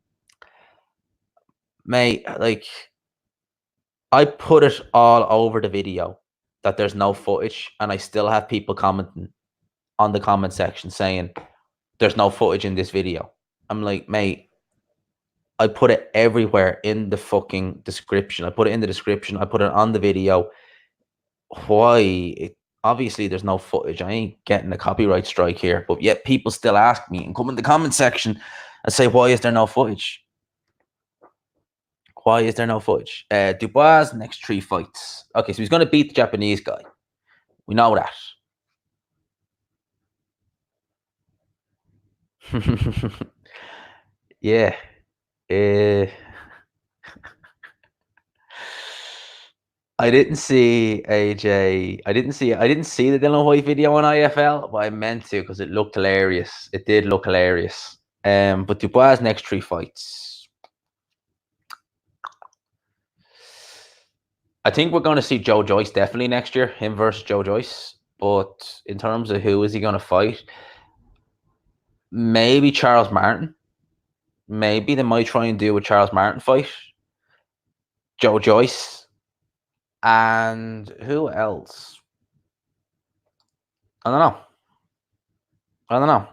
Mate, like I put it all over the video that there's no footage, and I still have people commenting on the comment section saying there's no footage in this video. I'm like, mate, I put it everywhere in the fucking description. I put it in the description. I put it on the video. Why? Obviously, there's no footage. I ain't getting a copyright strike here. But yet people still ask me and come in the comment section and say, why is there no footage? Why is there no footage? Dubois' next 3 fights. Okay, so he's going to beat the Japanese guy. We know that. Yeah. I didn't see AJ. I didn't see the Dillian White video on IFL, but I meant to because it looked hilarious. It did look hilarious. But Dubois' next 3 fights. I think we're going to see Joe Joyce definitely next year. Him versus Joe Joyce. But in terms of who is he going to fight, maybe Charles Martin. Maybe they might try and do a Charles Martin fight. Joe Joyce. And who else? I don't know.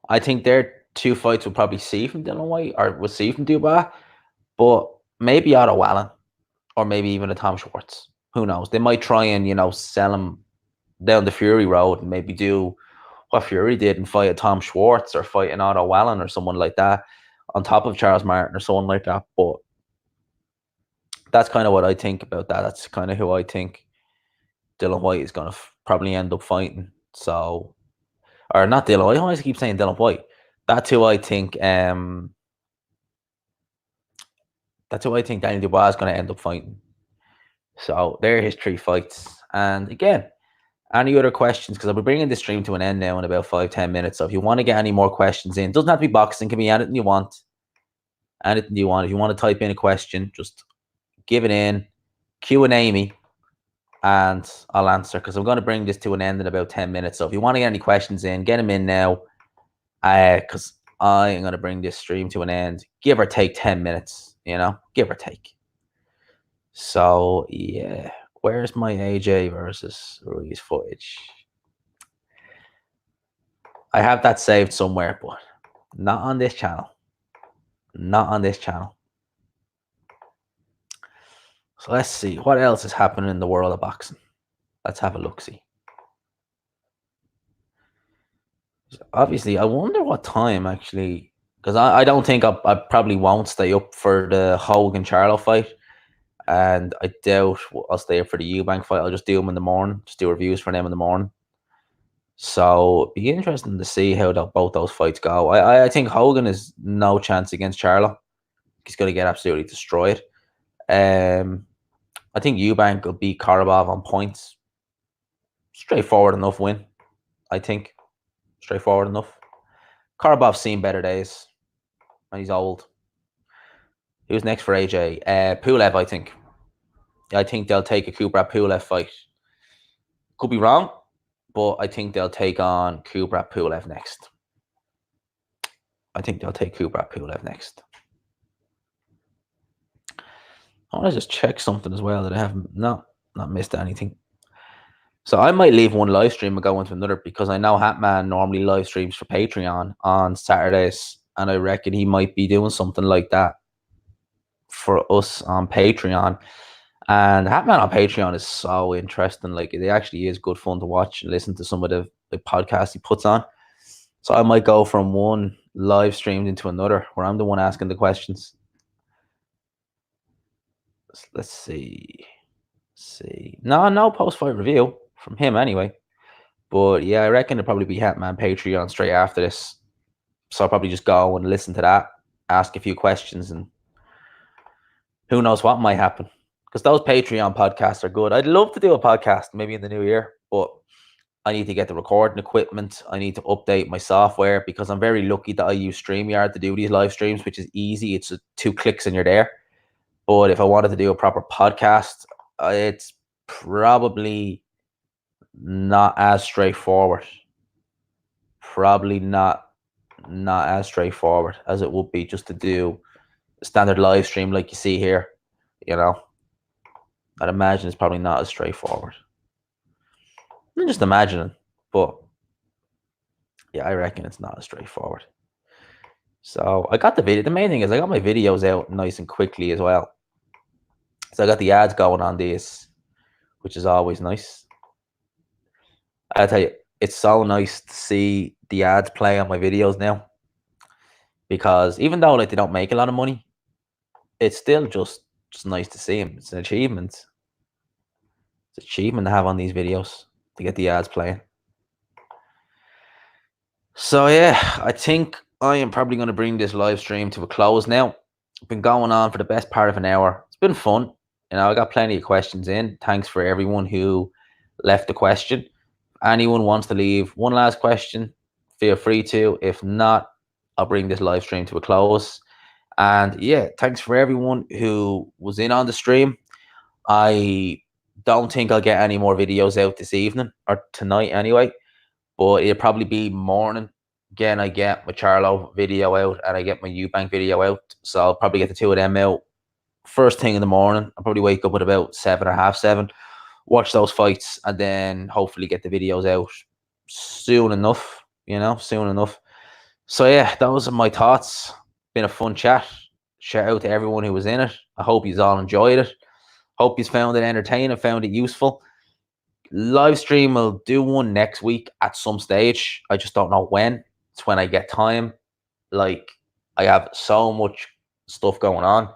I think their 2 fights will probably see from Dillian White or will see from Dubois. But maybe Otto Wallen or maybe even a Tom Schwartz. Who knows? They might try and, sell him down the Fury road and maybe do what Fury did and fight a Tom Schwartz or fight an Otto Wallen or someone like that on top of Charles Martin or someone like that. But that's kind of what I think about that. That's kind of who I think Dillian White is going to probably end up fighting. So, or not Dillian White. I always keep saying Dillian White. That's who I think. That's who I think Daniel Dubois is going to end up fighting. So there are his 3 fights. And again, any other questions? Because I'll be bringing this stream to an end now in about 5-10 minutes. So if you want to get any more questions in, it doesn't have to be boxing. It can be anything you want. Anything you want. If you want to type in a question, just give it in, Q&A me, and I'll answer. Because I'm going to bring this to an end in about 10 minutes. So if you want to get any questions in, get them in now. Because I am going to bring this stream to an end, give or take 10 minutes. Give or take. So yeah. Where's my AJ versus Ruiz footage? I have that saved somewhere, but not on this channel. Not on this channel. So let's see. What else is happening in the world of boxing? Let's have a look-see. So obviously, I wonder what time, actually. Because I don't think I probably won't stay up for the Hogan-Charlo fight. And I doubt I'll stay up for the Eubank fight. I'll just do them in the morning. Just do reviews for them in the morning. So it'd be interesting to see how both those fights go. I think Hogan is no chance against Charlo. He's going to get absolutely destroyed. I think Eubank will beat Korobov on points. Straightforward enough win, I think. Straightforward enough. Korobov's seen better days. And he's old. Who's next for AJ? Pulev, I think. I think they'll take a Kubrat Pulev fight. Could be wrong, but I think they'll take on Kubrat Pulev next. I want to just check something as well that I haven't not missed anything. So I might leave one live stream and go into another because I know Hatman normally live streams for Patreon on Saturdays, and I reckon he might be doing something like that for us on Patreon. And Hatman on Patreon is so interesting. Like, it actually is good fun to watch and listen to some of the podcasts he puts on. So I might go from one live stream into another where I'm the one asking the questions. Let's see. No post-fight review from him anyway. But yeah, I reckon it'll probably be Hatman Patreon straight after this. So I'll probably just go and listen to that, ask a few questions, and who knows what might happen. Because those Patreon podcasts are good. I'd love to do a podcast maybe in the new year, but I need to get the recording equipment. I need to update my software because I'm very lucky that I use StreamYard to do these live streams, which is easy. It's 2 clicks and you're there. But if I wanted to do a proper podcast, it's probably not as straightforward. Probably not as straightforward as it would be just to do a standard live stream like you see here. I'd imagine it's probably not as straightforward. I'm just imagining, but yeah, I reckon it's not as straightforward. So I got the video. The main thing is I got my videos out nice and quickly as well. So I got the ads going on these, which is always nice. I tell you, it's so nice to see the ads play on my videos now. Because even though they don't make a lot of money, it's still just nice to see them. It's an achievement. It's an achievement to have on these videos to get the ads playing. So yeah, I think I am probably going to bring this live stream to a close now. It's been going on for the best part of an hour. It's been fun. I got plenty of questions in. Thanks for everyone who left a question. Anyone wants to leave one last question, feel free to. If not, I'll bring this live stream to a close. And yeah, thanks for everyone who was in on the stream. I don't think I'll get any more videos out this evening or tonight anyway, but it'll probably be morning. Again, I get my Charlo video out and I get my Eubank video out. So I'll probably get the two of them out first thing in the morning. I'll probably wake up at about 7 or half 7, watch those fights, and then hopefully get the videos out soon enough, soon enough. So yeah, those are my thoughts. Been a fun chat. Shout out to everyone who was in it. I hope you all enjoyed it. Hope you found it entertaining, found it useful. Live stream will do one next week at some stage. I just don't know when. It's when I get time. Like, I have so much stuff going on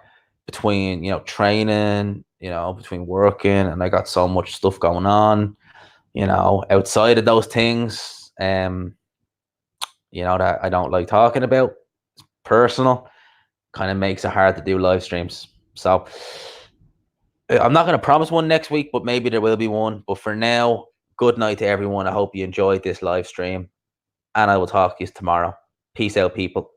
between, training, between working, and I got so much stuff going on, outside of those things, that I don't like talking about. It's personal. Kind of makes it hard to do live streams. So I'm not going to promise one next week, but maybe there will be one. But for now, good night to everyone. I hope you enjoyed this live stream, and I will talk to you tomorrow. Peace out, people.